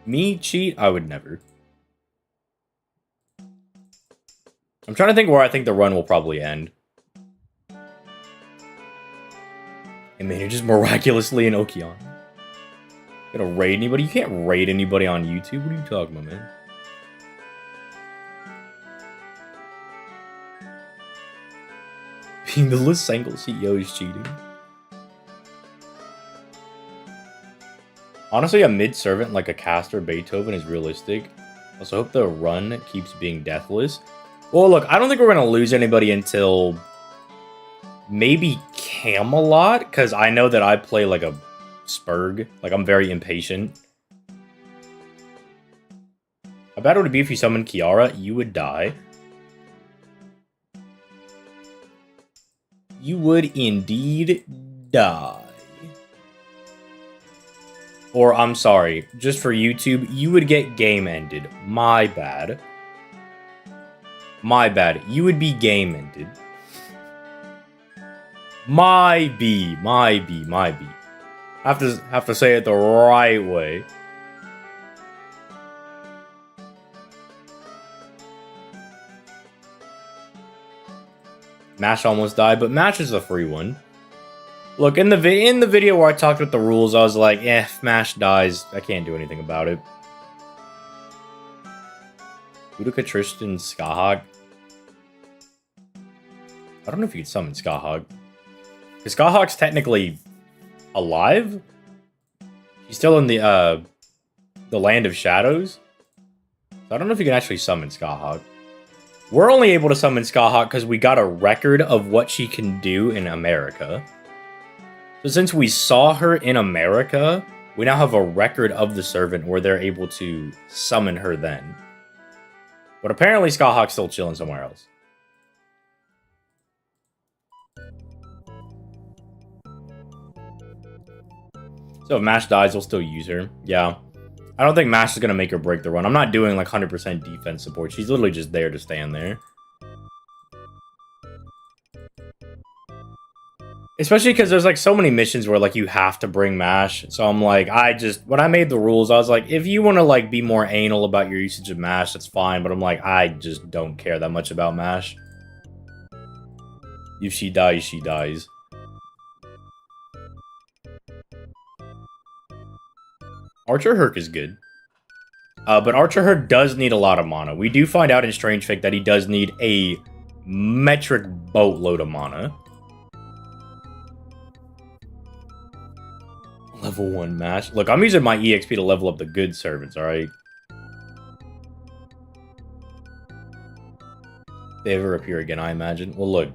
Me cheat? I would never. I'm trying to think where I think the run will probably end. And man, you're just miraculously in Okeanos. Gonna raid anybody? You can't raid anybody on YouTube. What are you talking about, man? Being the Lysangle CEO is cheating. Honestly, a mid-servant like a caster Beethoven is realistic. Also, hope the run keeps being deathless. Well, look, I don't think we're going to lose anybody until maybe Camelot, because I know that I play like a Spurg. Like, I'm very impatient. How bad would it be if you summoned Kiara? You would die. You would indeed die. Or, I'm sorry, just for YouTube, you would get game ended. My bad. My bad. You would be game ended. My B. Have to say it the right way. Mash almost died, but Mash is a free one. Look, in the video where I talked about the rules, I was like, if Mash dies, I can't do anything about it. Boudica, Tristan, Skahog. I don't know if you could summon Skahog. Because Skahog's technically alive? He's still in the Land of Shadows. So I don't know if you can actually summon Skahog. We're only able to summon Skahog because we got a record of what she can do in America. So since we saw her in America, we now have a record of the servant where they're able to summon her then. But apparently Skahog's still chilling somewhere else. So if Mash dies, we'll still use her. Yeah. I don't think Mash is going to make her break the run. I'm not doing like 100% defense support. She's literally just there to stand there. Especially because there's like so many missions where like you have to bring Mash. So I'm like, when I made the rules, I was like, if you want to like be more anal about your usage of Mash, that's fine. But I'm like, I just don't care that much about Mash. If she dies, she dies. Archer Herc is good. But Archer Herc does need a lot of mana. We do find out in Strange Fake that he does need a metric boatload of mana. Level 1 Mash. Look, I'm using my EXP to level up the good servants, alright? They ever appear again, I imagine. Well, look.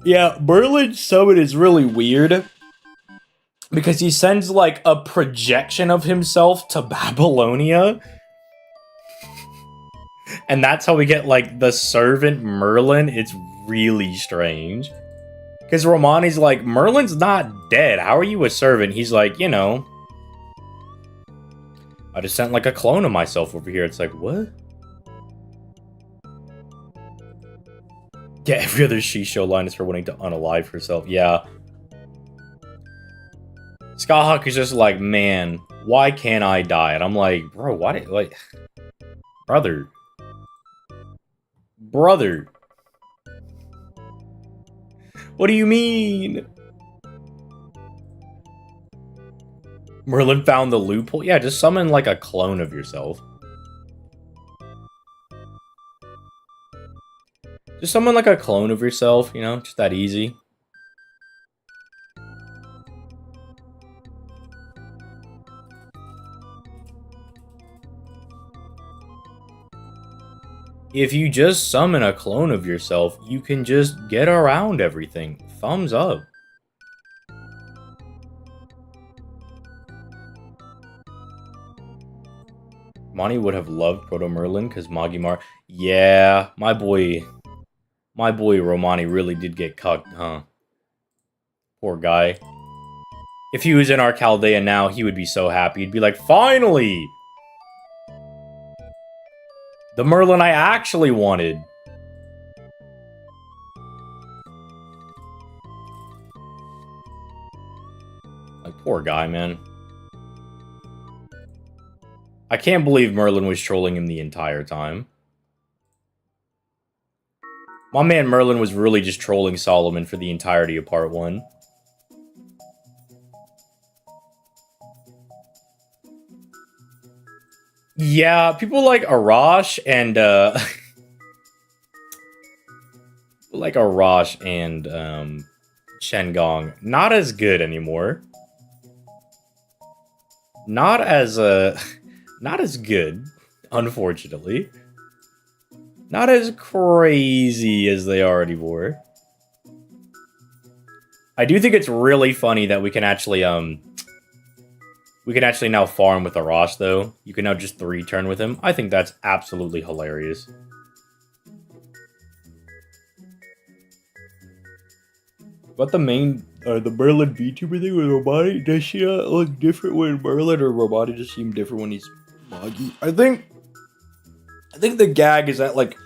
Yeah, Merlin's summon is really weird. Because he sends, like, a projection of himself to Babylonia. And that's how we get, like, the servant Merlin. It's really strange. Because Romani's like, Merlin's not dead. How are you a servant? He's like, you know. I just sent, like, a clone of myself over here. It's like, what? Yeah, every other Shisho line is for wanting to unalive herself. Yeah. Skahawk is just like, man, why can't I die? And I'm like, bro, why did, like, brother. What do you mean? Merlin found the loophole? Yeah, just summon, like, a clone of yourself. Just summon, like, a clone of yourself, you know? Just that easy. If you just summon a clone of yourself, you can just get around everything. Thumbs up. Monty would have loved Proto Merlin because Magimar. Yeah, my boy Romani really did get cucked, huh? Poor guy. If he was in our Chaldea now, he would be so happy. He'd be like, finally! The Merlin I actually wanted. Like, poor guy, man. I can't believe Merlin was trolling him the entire time. My man Merlin was really just trolling Solomon for the entirety of part 1. Yeah, people like Arash and, like Arash and, Shengong. Not as good anymore. Not as good, unfortunately. Not as crazy as they already were. I do think it's really funny that we can actually now farm with Arash, though. You can now just 3-turn with him. I think that's absolutely hilarious. But the Merlin VTuber thing with Romani, does she look different when Merlin, or Romani just seem different when he's Magi? I think the gag is that, like,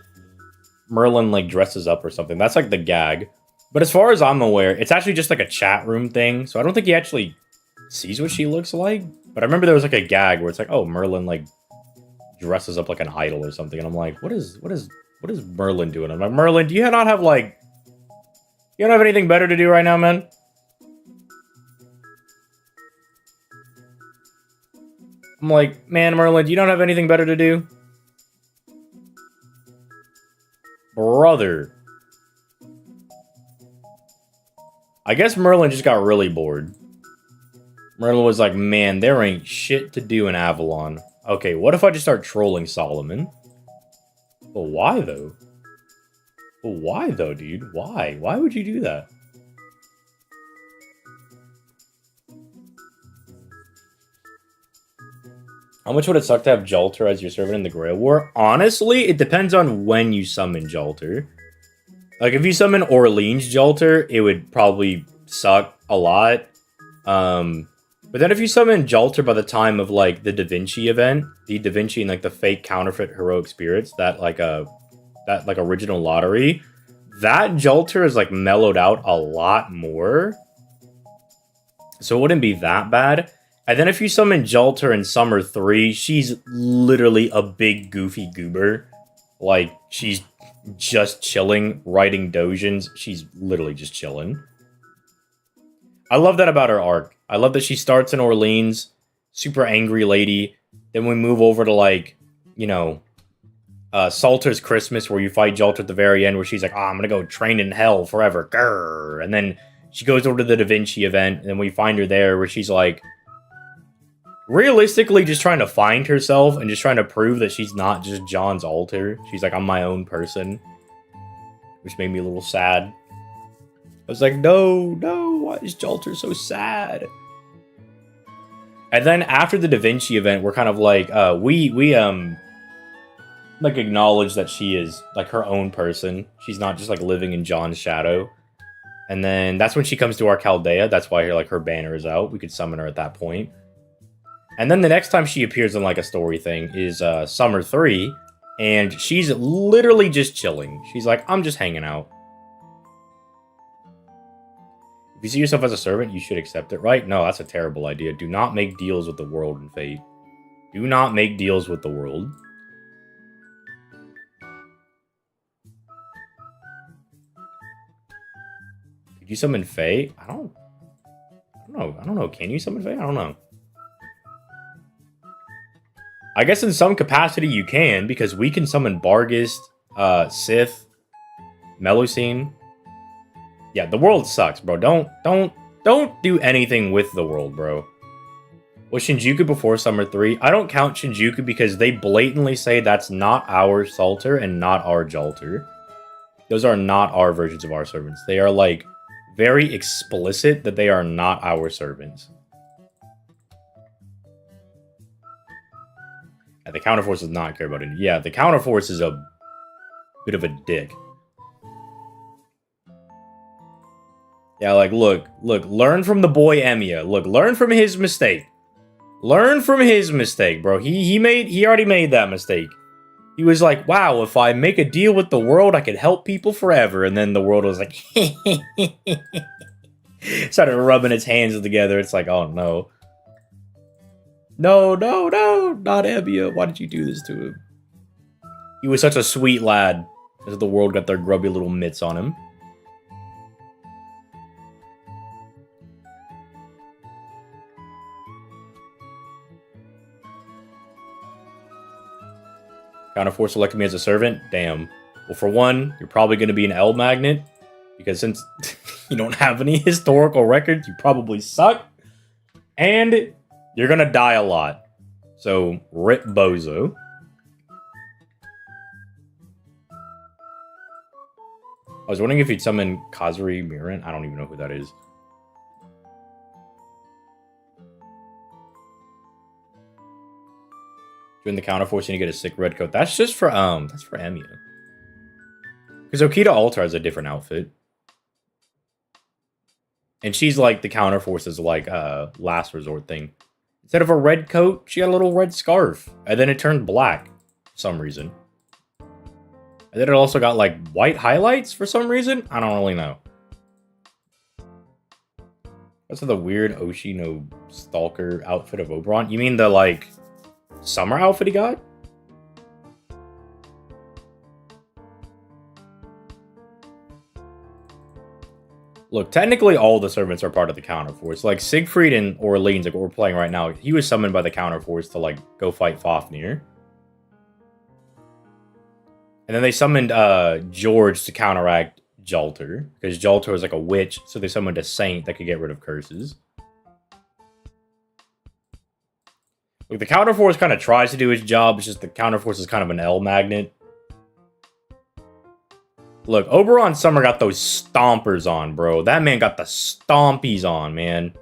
Merlin, like, dresses up or something. That's, like, the gag. But as far as I'm aware, it's actually just, like, a chat room thing. So I don't think he actually sees what she looks like. But I remember there was, like, a gag where it's like, oh, Merlin, like, dresses up like an idol or something. And I'm like, what is Merlin doing? I'm like, Merlin, do you not have, like... You don't have anything better to do right now, man? I'm like, man, Merlin, do you not have anything better to do? Brother. I guess Merlin just got really bored. Merlin was like, man, there ain't shit to do in Avalon. Okay, what if I just start trolling Solomon? But why, though? But why, though, dude? Why? Why would you do that? How much would it suck to have Jalter as your servant in the Grail War? Honestly, it depends on when you summon Jalter. Like, if you summon Orleans Jalter, it would probably suck a lot. But then if you summon Jalter by the time of, like, the Da Vinci event, the Da Vinci and, like, the fake counterfeit heroic spirits, that original lottery, that Jalter is, like, mellowed out a lot more. So it wouldn't be that bad. And then if you summon Jalter in Summer 3, she's literally a big goofy goober. Like, she's just chilling, writing dojins. She's literally just chilling. I love that about her arc. I love that she starts in Orleans, super angry lady. Then we move over to, like, you know, Salter's Christmas, where you fight Jalter at the very end, where she's like, I'm gonna go train in hell forever. Grrr. And then she goes over to the Da Vinci event, and then we find her there, where she's like, realistically just trying to find herself and just trying to prove that she's not just John's alter. She's like, I'm my own person. Which made me a little sad. I was like, no, why is Jalter so sad? And then after the Da Vinci event, we're kind of like, we like acknowledge that she is like her own person. She's not just like living in John's shadow. And then that's when she comes to our Chaldea. That's why her banner is out. We could summon her at that point. And then the next time she appears in, like, a story thing is Summer 3, and she's literally just chilling. She's like, I'm just hanging out. If you see yourself as a servant, you should accept it, right? No, that's a terrible idea. Do not make deals with the world and fate. Do not make deals with the world. Could you summon Fae? I don't know. Can you summon Fae? I don't know. I guess in some capacity you can, because we can summon Barghest, Sith, Melusine. Yeah, the world sucks, bro. Don't do anything with the world, bro. Was Shinjuku before Summer 3? I don't count Shinjuku because they blatantly say that's not our Salter and not our Jalter. Those are not our versions of our servants. They are, like, very explicit that they are not our servants. Yeah, the Counterforce does not care about it. Yeah, the Counterforce is a bit of a dick. Yeah, like, look, learn from the boy Emiya. Look, learn from his mistake. Learn from his mistake, bro. He already made that mistake. He was like, wow, if I make a deal with the world, I could help people forever. And then the world was like, started rubbing its hands together. It's like, oh no. No, not Emiya. Why did you do this to him? He was such a sweet lad. As the world got their grubby little mitts on him. Counterforce selected me as a servant? Damn. Well, for one, you're probably going to be an L magnet. Because since you don't have any historical records, you probably suck. And you're going to die a lot. So, rip bozo. I was wondering if he'd summon Kazuri Miran. I don't even know who that is. Join the counterforce and you get a sick red coat. That's just for Emiya. Because Okita Altar has a different outfit. And she's like the counterforce's like last resort thing. Instead of a red coat, she had a little red scarf. And then it turned black for some reason. And then it also got like white highlights for some reason. I don't really know. That's the weird Oshino Stalker outfit of Oberon. You mean the like summer outfit he got? Look, technically all the servants are part of the counterforce. Like Siegfried and Orleans, like what we're playing right now, he was summoned by the counterforce to like go fight Fafnir. And then they summoned George to counteract Jalter, because Jalter was like a witch, so they summoned a saint that could get rid of curses. Look, the counterforce kind of tries to do its job, it's just the counterforce is kind of an L magnet. Look, Oberon Summer got those stompers on, bro. That man got the stompies on, man.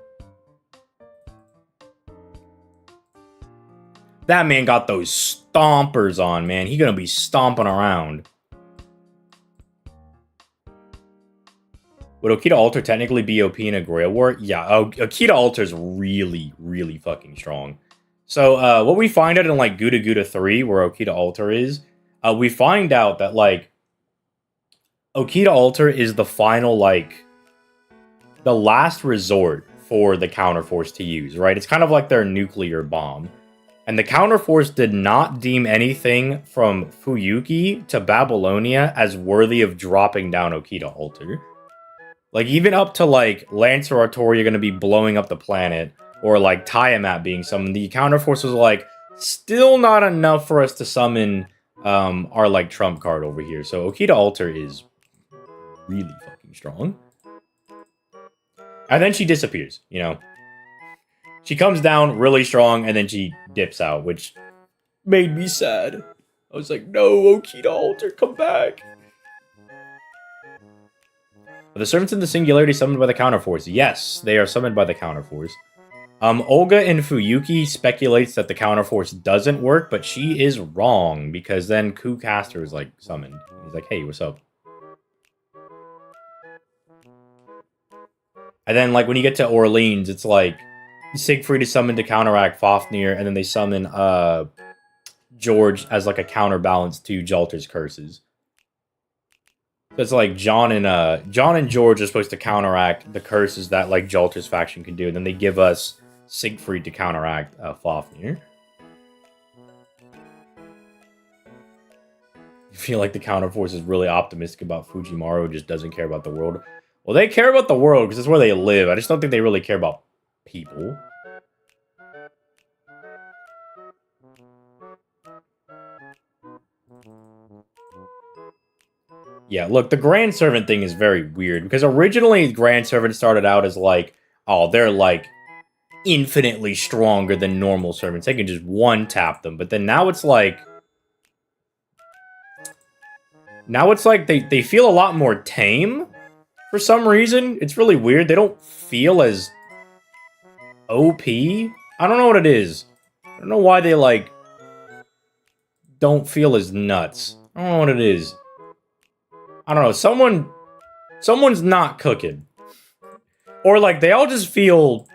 That man got those stompers on, man. He gonna be stomping around. Would Okita Altar technically be OP in a Grail War? Yeah, Okita Altar's really, really fucking strong. So, what we find out in, like, Guda 3, where Okita Altar is, we find out that, like, Okita Altar is the final, like, the last resort for the counterforce to use, right? It's kind of like their nuclear bomb. And the counterforce did not deem anything from Fuyuki to Babylonia as worthy of dropping down Okita Altar. Like, even up to, like, Lancer Artoria going to be blowing up the planet, or, like, Tiamat being summoned, the counterforce was, like, still not enough for us to summon our, like, trump card over here. So Okita Altar is really fucking strong. And then she disappears, you know. She comes down really strong, and then she dips out, which made me sad. I was like, no, Okita Altar, come back. Are the servants in the Singularity summoned by the counterforce? Yes, they are summoned by the counterforce. Olga in Fuyuki speculates that the counterforce doesn't work, but she is wrong, because then Ku Caster is, like, summoned. He's like, hey, what's up? And then, like, when you get to Orleans, it's like, Siegfried is summoned to counteract Fafnir, and then they summon George as like a counterbalance to Jalter's curses. So it's like John and George are supposed to counteract the curses that like Jalter's faction can do, and then they give us Siegfried to counteract Fafnir. You feel like the counterforce is really optimistic about Fujimaru, just doesn't care about the world. Well, they care about the world because it's where they live. I just don't think they really care about people. Yeah, look, the Grand Servant thing is very weird, because originally Grand Servant started out as like, oh, they're like infinitely stronger than normal servants. They can just one-tap them, but then now it's like... Now it's like they feel a lot more tame for some reason. It's really weird. They don't feel as OP. I don't know what it is. I don't know why they, like, don't feel as nuts. I don't know what it is. I don't know. Someone's not cooking. Or like they all just feel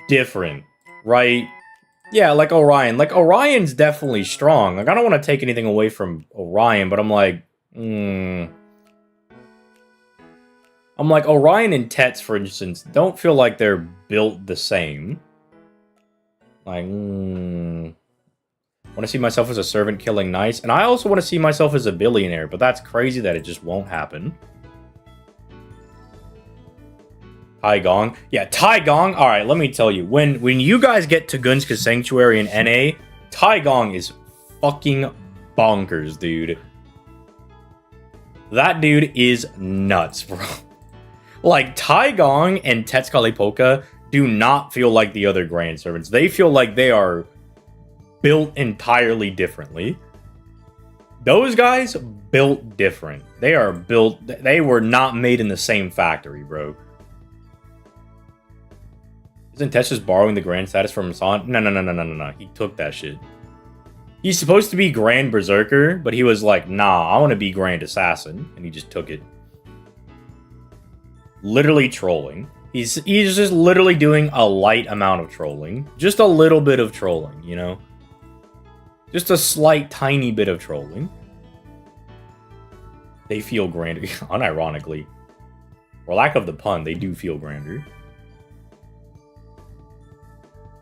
different, right? Yeah, like Orion. Like Orion's definitely strong. Like I don't want to take anything away from Orion, but I'm like, Orion and Tets, for instance, don't feel like they're built the same. Like, want to see myself as a servant killing nice, and I also want to see myself as a billionaire, but that's crazy that it just won't happen. Tai Gong. Yeah, Tai Gong. All right, let me tell you. When you guys get to Gunska Sanctuary in NA, Tai Gong is fucking bonkers, dude. That dude is nuts, bro. Like, Tai Gong and Tetsukali do not feel like the other Grand Servants. They feel like they are built entirely differently. Those guys built different. They are built... They were not made in the same factory, bro. Isn't Tess just borrowing the Grand status from Hassan? No. He took that shit. He's supposed to be Grand Berserker, but he was like, nah, I want to be Grand Assassin. And he just took it. Literally trolling. He's just literally doing a light amount of trolling. Just a little bit of trolling, you know? Just a slight, tiny bit of trolling. They feel grander. Unironically. For lack of the pun, they do feel grander.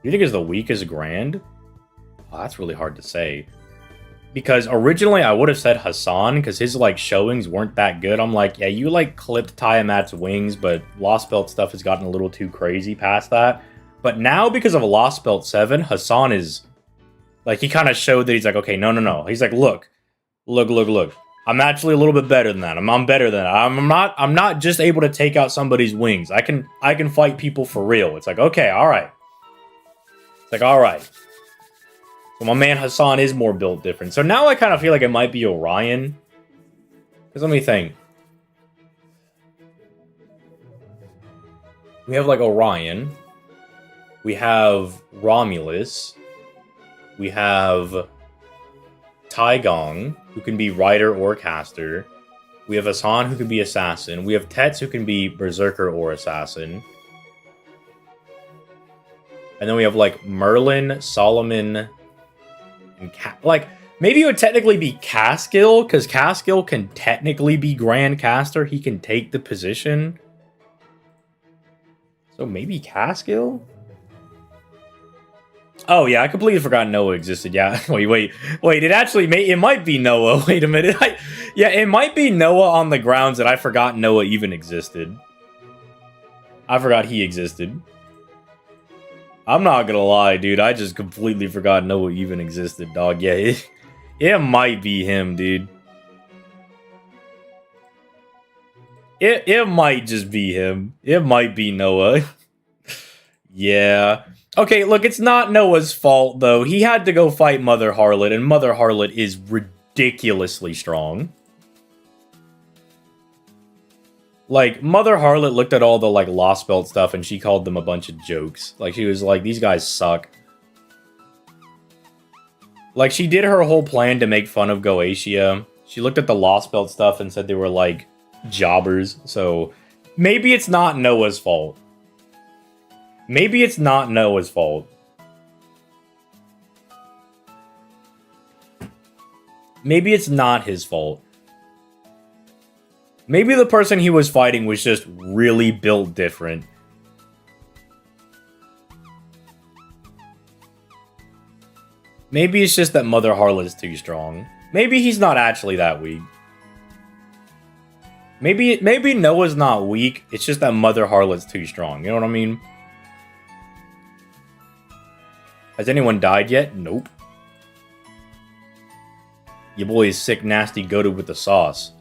You think is the weakest Grand? Oh, that's really hard to say. Because originally I would have said Hassan, because his like showings weren't that good. I'm like, yeah, you like clipped Tiamat's wings, but Lost Belt stuff has gotten a little too crazy past that. But now, because of Lost Belt 7, Hassan is... Like, he kind of showed that he's like, okay, no. He's like, look. I'm actually a little bit better than that. I'm better than that. I'm not just able to take out somebody's wings. I can fight people for real. It's like, okay, alright. It's like, alright. So my man Hassan is more built different. So now I kind of feel like it might be Orion. Because let me think. We have like Orion. We have Romulus. We have Tai Gong, who can be Rider or Caster. We have Hassan, who can be Assassin. We have Tets, who can be Berserker or Assassin. And then we have, like, Merlin, Solomon, and like, maybe it would technically be Caskill, because Caskill can technically be Grand Caster. He can take the position. So maybe Caskill? Oh, yeah, I completely forgot Noah existed. Yeah, wait. It might be Noah. Wait a minute. Yeah, it might be Noah on the grounds that I forgot Noah even existed. I forgot he existed. I'm not gonna lie, dude. I just completely forgot Noah even existed, dog. Yeah, it might be him, dude. It might just be him. It might be Noah. Yeah. Okay, look, it's not Noah's fault, though. He had to go fight Mother Harlot, and Mother Harlot is ridiculously strong. Like, Mother Harlot looked at all the, like, Lost Belt stuff, and she called them a bunch of jokes. Like, she was like, these guys suck. Like, she did her whole plan to make fun of Goetia. She looked at the Lost Belt stuff and said they were, like, jobbers. So, maybe it's not Noah's fault. Maybe it's not Noah's fault. Maybe it's not his fault. Maybe the person he was fighting was just really built different. Maybe it's just that Mother Harlot's too strong. Maybe he's not actually that weak. Maybe Noah's not weak, it's just that Mother Harlot's too strong. You know what I mean? Has anyone died yet? Nope. Your boy is sick, nasty, goated with the sauce.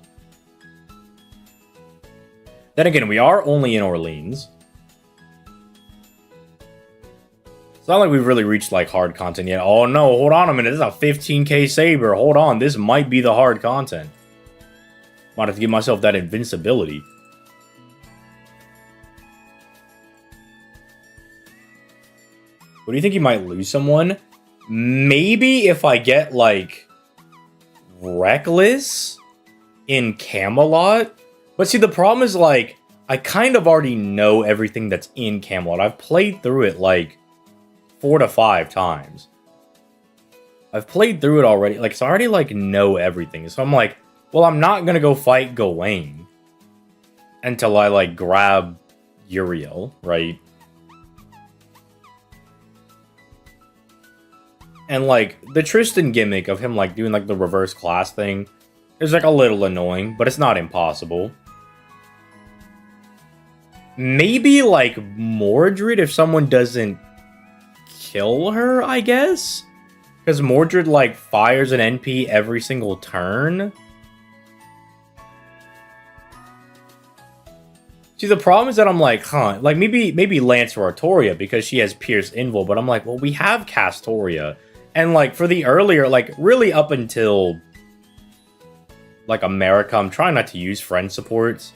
Then again, we are only in Orleans. It's not like we've really reached, like, hard content yet. Oh no, hold on a minute. This is a 15k saber. Hold on, this might be the hard content. Might have to give myself that invincibility. What do you think you might lose someone? Maybe if I get, like, Reckless in Camelot? But see, the problem is, like, I kind of already know everything that's in Camelot. I've played through it like 4 to 5 times. I've played through it already. Like, so I already like know everything. So I'm like, well, I'm not gonna go fight Gawain until I like grab Uriel, right? And like the Tristan gimmick of him like doing like the reverse class thing is like a little annoying, but it's not impossible. Maybe like Mordred if someone doesn't kill her, I guess? Because Mordred like fires an NP every single turn. See, the problem is that I'm like, huh, like maybe Lance or Artoria because she has Pierce Invul, but I'm like, well, we have Castoria. And like for the earlier, like really up until like America, I'm trying not to use friend supports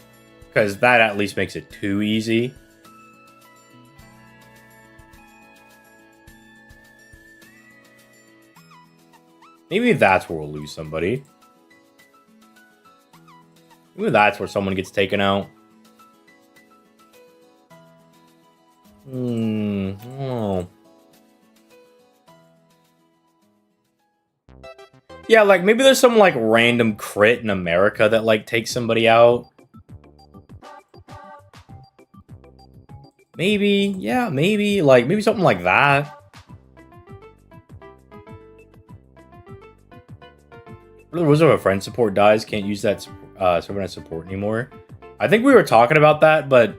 because that at least makes it too easy. Maybe that's where we'll lose somebody. Maybe that's where someone gets taken out. Oh. Yeah, like maybe there's some like random crit in America that like takes somebody out. Maybe, yeah, maybe something like that. What if a friend support dies? Can't use that servant as support anymore. I think we were talking about that, but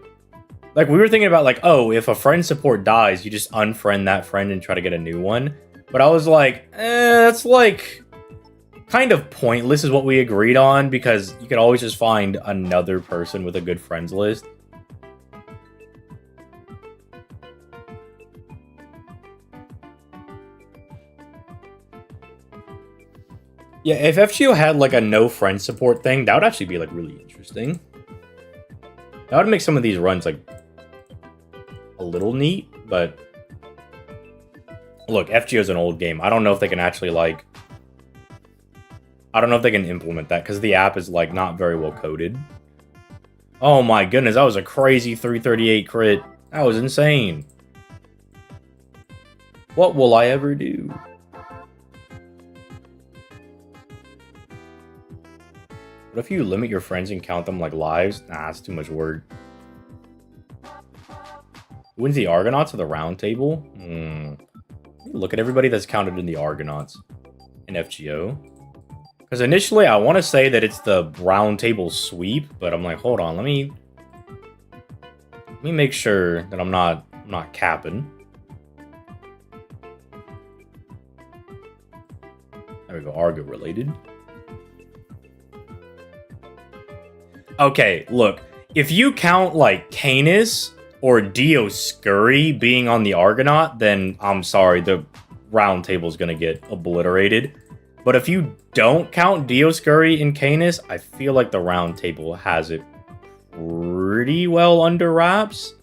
like we were thinking about like, oh, if a friend support dies, you just unfriend that friend and try to get a new one. But I was like, that's like kind of pointless is what we agreed on because you can always just find another person with a good friends list. Yeah, if FGO had like a no friend support thing, that would actually be like really interesting. That would make some of these runs like a little neat, but look, FGO is an old game. I don't know if they can actually like, I don't know if they can implement that because the app is like not very well coded. Oh my goodness, that was a crazy 338 crit. That was insane. What will I ever do? What if you limit your friends and count them like lives? Nah, that's too much work. Who wins the Argonauts or the round table? Look at everybody that's counted in the Argonauts in FGO. Because initially I want to say that it's the round table sweep, but I'm like, hold on, let me make sure that I'm not capping. There we go, Argo related. Okay, look, if you count like Canis or Dioscuri being on the Argonaut, then I'm sorry, the round table is going to get obliterated. But if you don't count Dioscuri and Canis, I feel like the round table has it pretty well under wraps.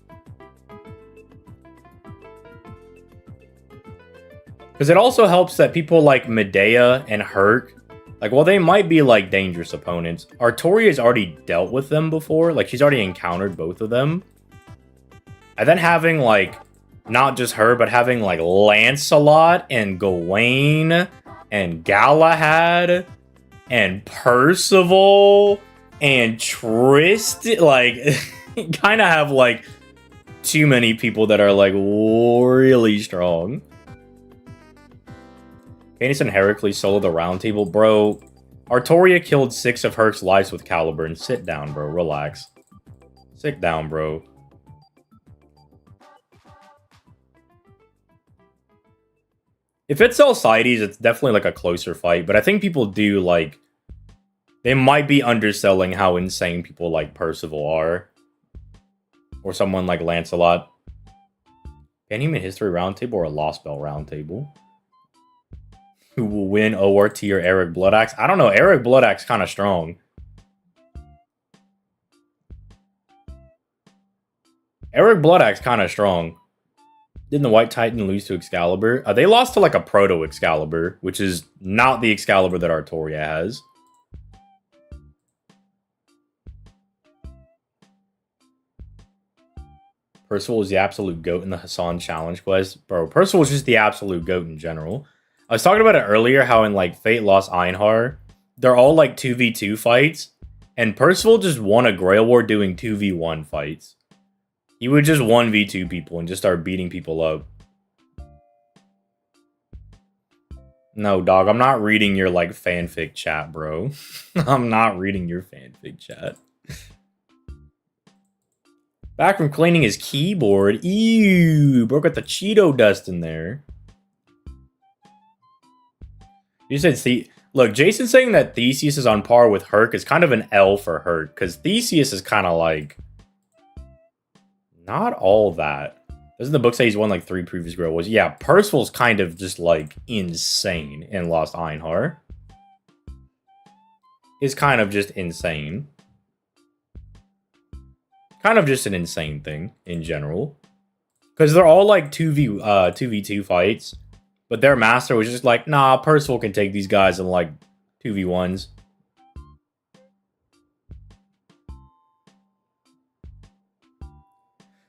Because it also helps that people like Medea and Herc, like, while they might be, like, dangerous opponents, Artoria's already dealt with them before. Like, she's already encountered both of them. And then having, like, not just her, but having, like, Lancelot and Gawain and Galahad and Percival and Tristan. Like, kind of have, like, too many people that are, like, really strong. Canis and Heracles solo the round table. Bro, Artoria killed 6 of Herc's lives with Caliburn. Sit down, bro. Relax. Sit down, bro. If it's Alcides, it's definitely like a closer fight, but I think people do like... They might be underselling how insane people like Percival are. Or someone like Lancelot. Human History Roundtable or a Lost Bell Roundtable? Who will win, ORT or Eric Bloodaxe? I don't know. Eric Bloodaxe kind of strong. Eric Bloodaxe kind of strong. Didn't the White Titan lose to Excalibur? They lost to like a proto Excalibur, which is not the Excalibur that Artoria has. Percival is the absolute GOAT in the Hassan challenge quest. Bro, Percival is just the absolute GOAT in general. I was talking about it earlier, how in like Fate Lost Einhar, they're all like 2v2 fights. And Percival just won a Grail War doing 2v1 fights. He would just 1v2 people and just start beating people up. No, dog, I'm not reading your, like, fanfic chat, bro. I'm not reading your fanfic chat. Back from cleaning his keyboard. Ew, bro, got the Cheeto dust in there. You said, see, look, Jason saying that Theseus is on par with Herc is kind of an L for Herc, because Theseus is kind of like... not all that. Doesn't the book say he's won like 3 previous Grail Wars? Yeah, Percival's kind of just like insane in Lost Einhar. Is kind of just insane. Kind of just an insane thing in general. Because they're all like 2v2 fights. But their master was just like, nah, Percival can take these guys in like 2v1s.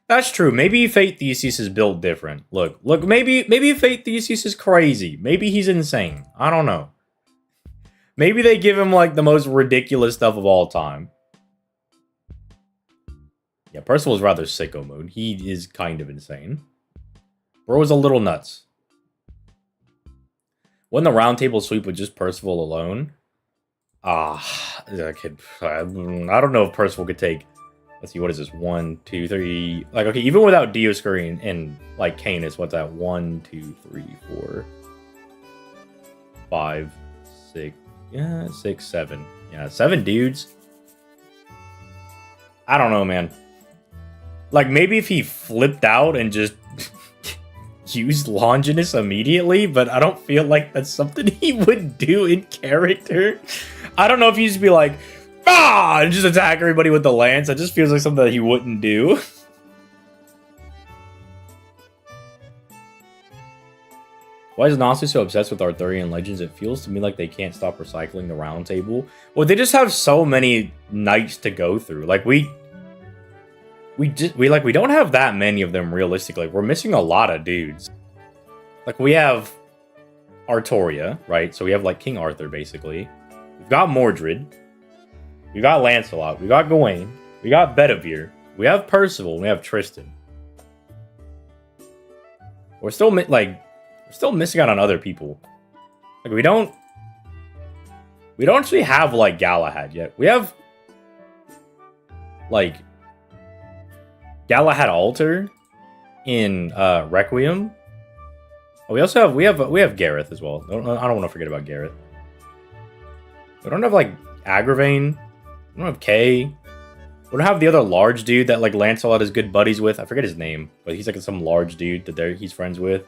That's true. Maybe Fate Theseus is built different. Look, maybe Fate Theseus is crazy. Maybe he's insane. I don't know. Maybe they give him, like, the most ridiculous stuff of all time. Yeah, Percival is rather sicko mode. He is kind of insane. Bro is a little nuts. Won the round table sweep with just Percival alone? I don't know if Percival could take... Let's see, what is this? 1, 2, 3... Like, okay, even without Dioscuri and like, Canis, what's that? 1, 2, 3, 4... 5, 6... Yeah, 6, 7. Yeah, 7 dudes. I don't know, man. Like, maybe if he flipped out and just used Longinus immediately, but I don't feel like that's something he would do in character. I don't know if he'd just be like... and just attack everybody with the lance. It just feels like something that he wouldn't do. Why is Nasu so obsessed with Arthurian legends? It feels to me like they can't stop recycling the round table. Well, they just have so many knights to go through. Like we don't have that many of them realistically. Like, we're missing a lot of dudes. Like, we have Artoria, right? So we have like King Arthur basically. We've got Mordred. We got Lancelot, we got Gawain, we got Bedivere, we have Percival, and we have Tristan. We're still missing out on other people. Like we don't actually have like Galahad yet. We have like Galahad Altar in Requiem. Oh, we have Gareth as well. I don't want to forget about Gareth. We don't have like Agravain. We don't have Kay. We don't have the other large dude that like Lancelot is good buddies with. I forget his name, but he's like some large dude that he's friends with.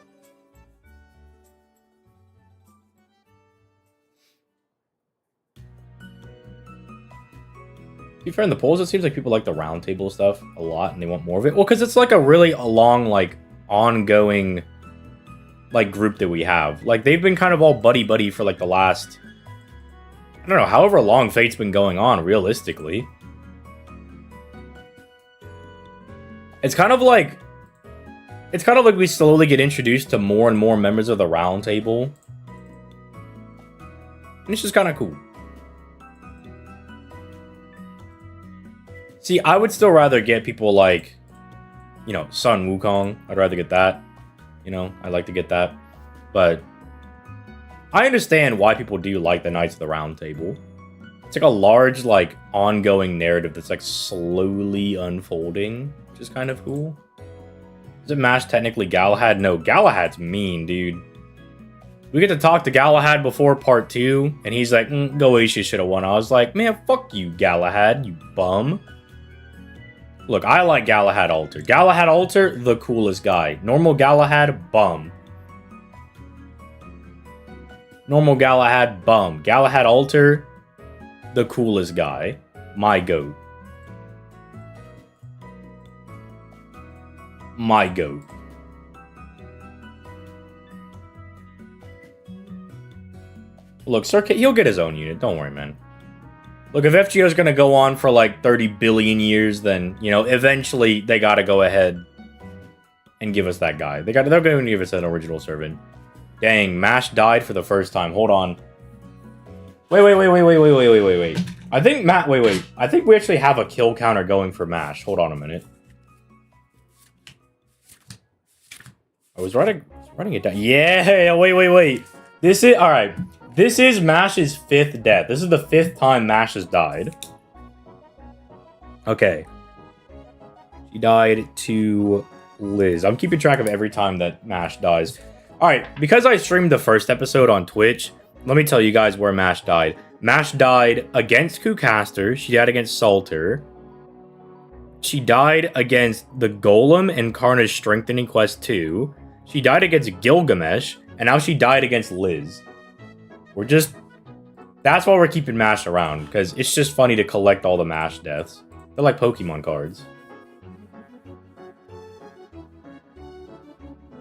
To be fair, in the polls, it seems like people like the round table stuff a lot and they want more of it. Well, because it's like a really long, like, ongoing, like, group that we have. Like, they've been kind of all buddy-buddy for like the last... I don't know, however long Fate's been going on, realistically. It's kind of like we slowly get introduced to more and more members of the round table. And it's just kind of cool. See, I would still rather get people like, you know, Sun Wukong. I'd rather get that. You know, I'd like to get that. But I understand why people do like the Knights of the Round Table. It's like a large, like, ongoing narrative that's, like, slowly unfolding, which is kind of cool. Is it Mash technically Galahad? No, Galahad's mean, dude. We get to talk to Galahad before part 2, and he's like, Goetia should have won. I was like, man, fuck you, Galahad, you bum. Look, I like Galahad Altar. Galahad Altar, the coolest guy. Normal Galahad, bum. Normal Galahad, bum. Galahad Altar, the coolest guy. My goat. My goat. Look, Sir K, he'll get his own unit. Don't worry, man. Look, if FGO is going to go on for like 30 billion years, then, you know, eventually they got to go ahead and give us that guy. They're going to give us an original servant. Dang, Mash died for the first time. Hold on. Wait. I think I think we actually have a kill counter going for Mash. Hold on a minute. I was writing it down. Yeah, wait. This is alright. This is Mash's 5th death. This is the 5th time Mash has died. Okay. She died to Liz. I'm keeping track of every time that Mash dies. Alright, because I streamed the first episode on Twitch, let me tell you guys where Mash died. Mash died against Kucaster. She died against Salter. She died against the Golem in Karna's Strengthening Quest 2. She died against Gilgamesh. And now she died against Liz. That's why we're keeping Mash around. Because it's just funny to collect all the Mash deaths. They're like Pokemon cards.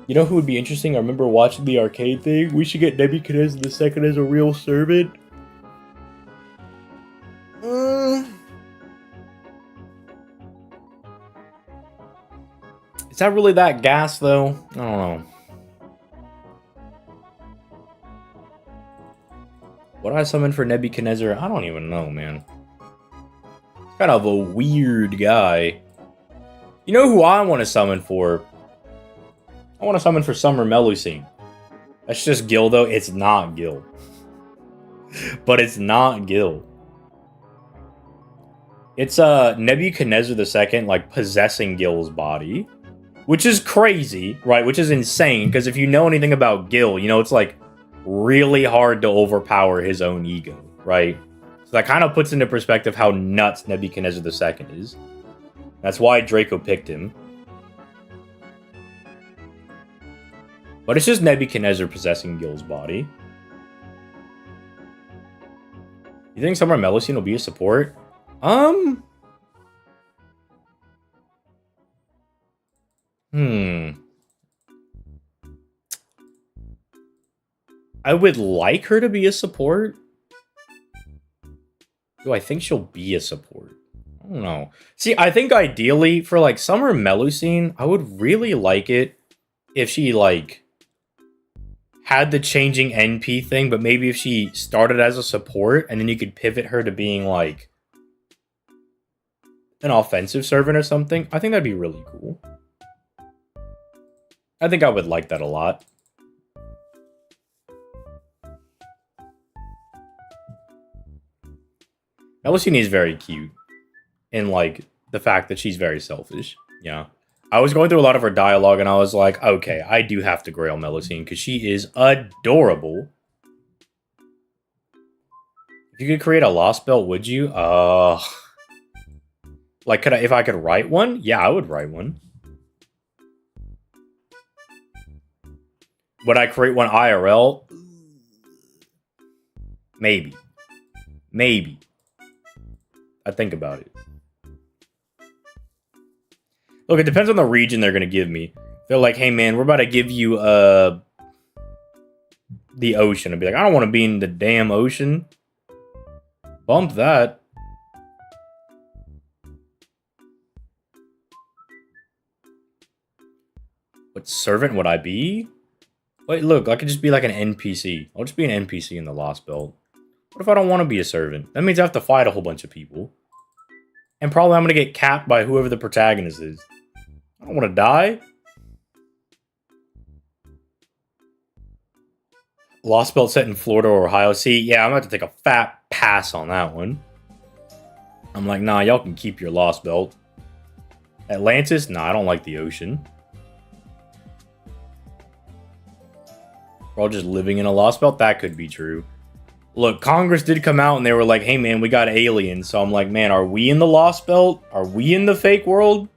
You know who would be interesting? I remember watching the arcade thing. We should get Nebuchadnezzar II as a real servant. Is that really that gas, though? I don't know. What do I summon for Nebuchadnezzar? I don't even know, man. He's kind of a weird guy. You know who I want to summon for? I want to summon for Summer Melusine. That's just Gil, though. It's not Gil. But it's not Gil. It's Nebuchadnezzar II, like, possessing Gil's body. Which is crazy, right? Which is insane, because if you know anything about Gil, you know it's, like, really hard to overpower his own ego, right? So that kind of puts into perspective how nuts Nebuchadnezzar II is. That's why Draco picked him. But it's just Nebuchadnezzar possessing Gil's body. You think Summer Melusine will be a support? I would like her to be a support. Do I think she'll be a support? I don't know. See, I think ideally for like Summer Melusine, I would really like it if she like had the changing NP thing, but maybe if she started as a support and then you could pivot her to being like an offensive servant or something. I think that'd be really cool. I think I would like that a lot. Melusine is very cute. In, like, the fact that she's very selfish. Yeah. I was going through a lot of her dialogue, and I was like, okay, I do have to Grail Melusine, because she is adorable. If you could create a Lost Belt, would you? Like, if I could write one? Yeah, I would write one. Would I create one IRL? Maybe. Maybe. I'd think about it. Look, it depends on the region they're going to give me. They're like, hey, man, we're about to give you the ocean. I'd be like, I don't want to be in the damn ocean. Bump that. What servant would I be? Wait, look, I could just be like an NPC. I'll just be an NPC in the Lost Belt. What if I don't want to be a servant? That means I have to fight a whole bunch of people. And probably I'm going to get capped by whoever the protagonist is. I don't want to die. Lost Belt set in Florida or Ohio. See, yeah, I'm going to have to take a fat pass on that one. I'm like, nah, y'all can keep your Lost Belt. Atlantis? Nah, I don't like the ocean. We're all just living in a Lost Belt? That could be true. Look, Congress did come out and they were like, hey, man, we got aliens. So I'm like, man, are we in the Lost Belt? Are we in the fake world?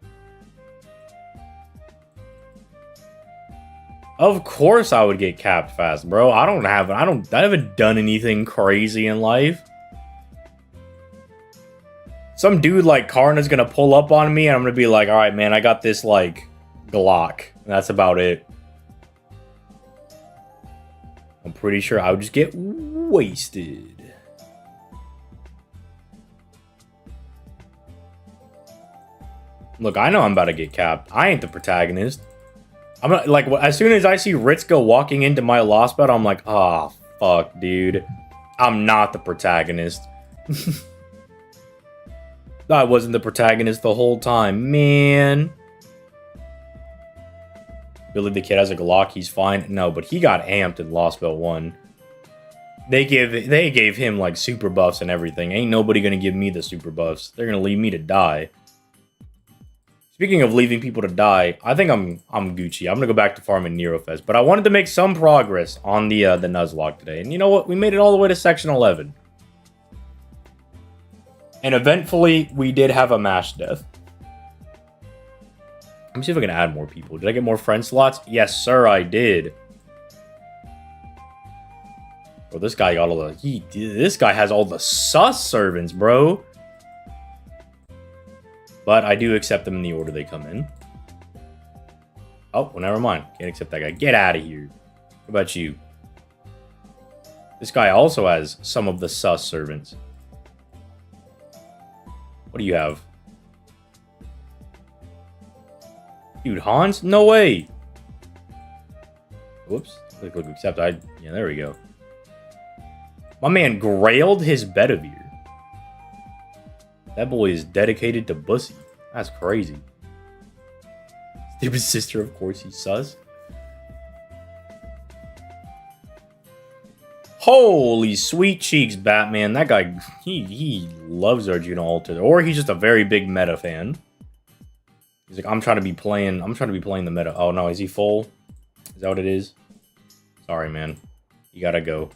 Of course I would get capped fast, bro. I haven't done anything crazy in life. Some dude like Karna's gonna pull up on me and I'm gonna be like, all right, man, I got this, like, Glock. And that's about it. I'm pretty sure I would just get wasted. Look, I know I'm about to get capped. I ain't the protagonist. I'm not, like, as soon as I see Ritzko walking into my lost belt, I'm like, oh, fuck, dude. I'm not the protagonist. I wasn't the protagonist the whole time, man. Billy the Kid has a Glock, he's fine. No, but he got amped in Lost Belt 1. They gave him, like, super buffs and everything. Ain't nobody gonna give me the super buffs. They're gonna leave me to die. Speaking of leaving people to die, I think I'm Gucci. I'm gonna go back to farming Nerofest, but I wanted to make some progress on the Nuzlocke today. And you know what? We made it all the way to section 11. And eventfully, we did have a mash death. Let me see if I can add more people. Did I get more friend slots? Yes, sir, I did. Bro, this guy got all the... This guy has all the sus servants, bro. But I do accept them in the order they come in. Oh, well, never mind. Can't accept that guy. Get out of here. What about you? This guy also has some of the sus servants. What do you have? Dude, Hans? No way! Whoops. Click accept. Yeah, there we go. My man grailed his Bedivere. That boy is dedicated to Bussy. That's crazy. Stupid sister, of course, he's sus. Holy sweet cheeks, Batman. That guy, he loves Argonauts Alter. Or he's just a very big meta fan. He's like, I'm trying to be playing the meta. Oh no, is he full? Is that what it is? Sorry, man. You gotta go.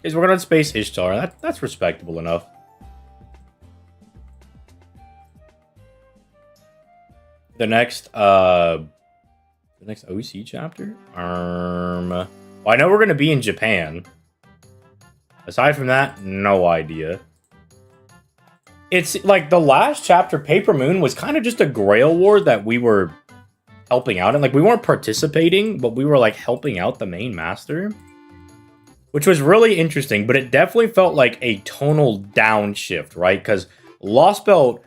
He's working on Space Ishtar. That's respectable enough. The next OC chapter? Well, I know we're gonna be in Japan. Aside from that, no idea. It's like the last chapter, Paper Moon, was kind of just a Grail war that we were helping out in. Like, we weren't participating, but we were like helping out the main master. Which was really interesting, but it definitely felt like a tonal downshift, right? Because Lost Belt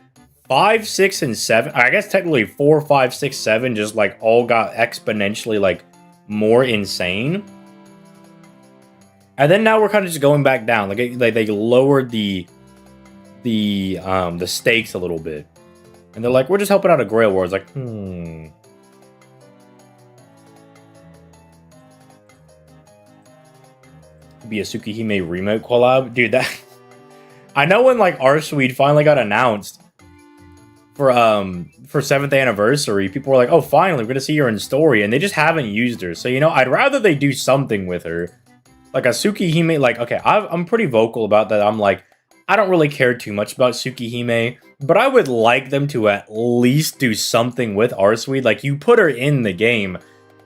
5, 6, and 7, I guess technically 4, 5, 6, 7 just like all got exponentially like more insane. And then now we're kind of just going back down. Like they lowered the stakes a little bit. And they're like, we're just helping out a Grail war. It's like, be a Tsukihime remote collab, dude. That I know when like Arseweed finally got announced for 7th anniversary, people were like, "Oh, finally, we're gonna see her in story," and they just haven't used her. So you know, I'd rather they do something with her, like a Tsukihime. Like, okay, I'm pretty vocal about that. I'm like, I don't really care too much about Tsukihime, but I would like them to at least do something with Arseweed. Like, you put her in the game,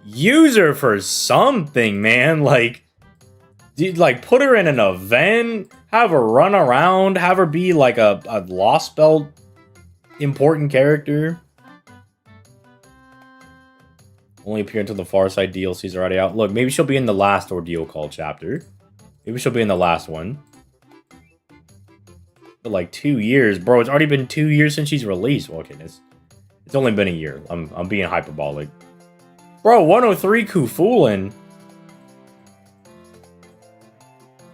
use her for something, man. Like. Dude, like, put her in an event, have her run around, have her be like a Lost Belt important character. Only appear until the Far Side DLC's already out. Look, maybe she'll be in the last Ordeal Call chapter. Maybe she'll be in the last one. But like 2 years, bro. It's already been 2 years since she's released. Well, okay, it's only been a year. I'm being hyperbolic. Bro, 103 Kufulin.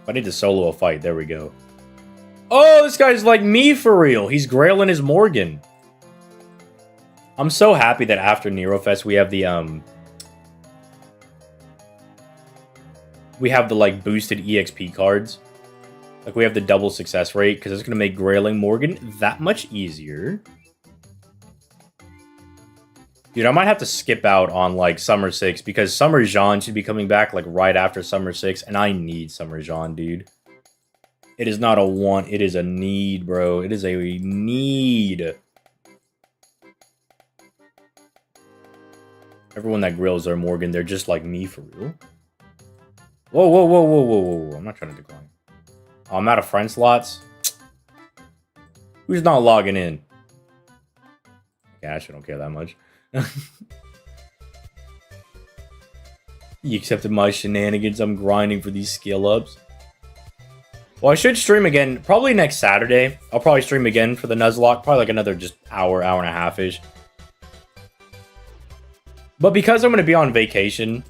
I need to solo a fight. There we go. Oh, this guy's like me for real. He's grailing his Morgan. I'm so happy that after Nerofest we have the like boosted EXP cards. Like we have the double success rate because it's gonna make grailing Morgan that much easier. Dude, I might have to skip out on, like, Summer 6, because Summer Jean should be coming back, like, right after Summer 6, and I need Summer Jean, dude. It is not a want, it is a need, bro. It is a need. Everyone that grills their Morgan, they're just like me, for real. Whoa, whoa, whoa, whoa, whoa, whoa. I'm not trying to decline. Oh, I'm out of friend slots. Who's not logging in? Okay, I actually don't care that much. You accepted my shenanigans. I'm grinding for these skill ups. Well, I should stream again probably next Saturday. I'll probably stream again for the Nuzlocke. Probably like another just hour and a half-ish. But because I'm going to be on vacation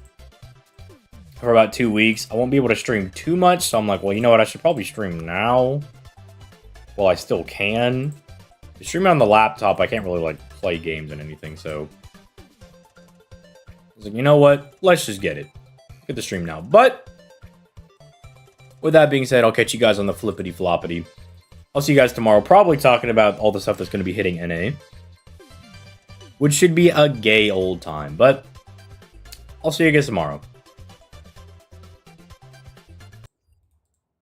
for about 2 weeks, I won't be able to stream too much. So I'm like, well, you know what? I should probably stream now. Well, I still can. Streaming on the laptop, I can't really, like, play games and anything, so... I was like, you know what? Let's just get it. Get the stream now. But... with that being said, I'll catch you guys on the flippity-floppity. I'll see you guys tomorrow, probably talking about all the stuff that's going to be hitting NA. Which should be a gay old time, but I'll see you guys tomorrow.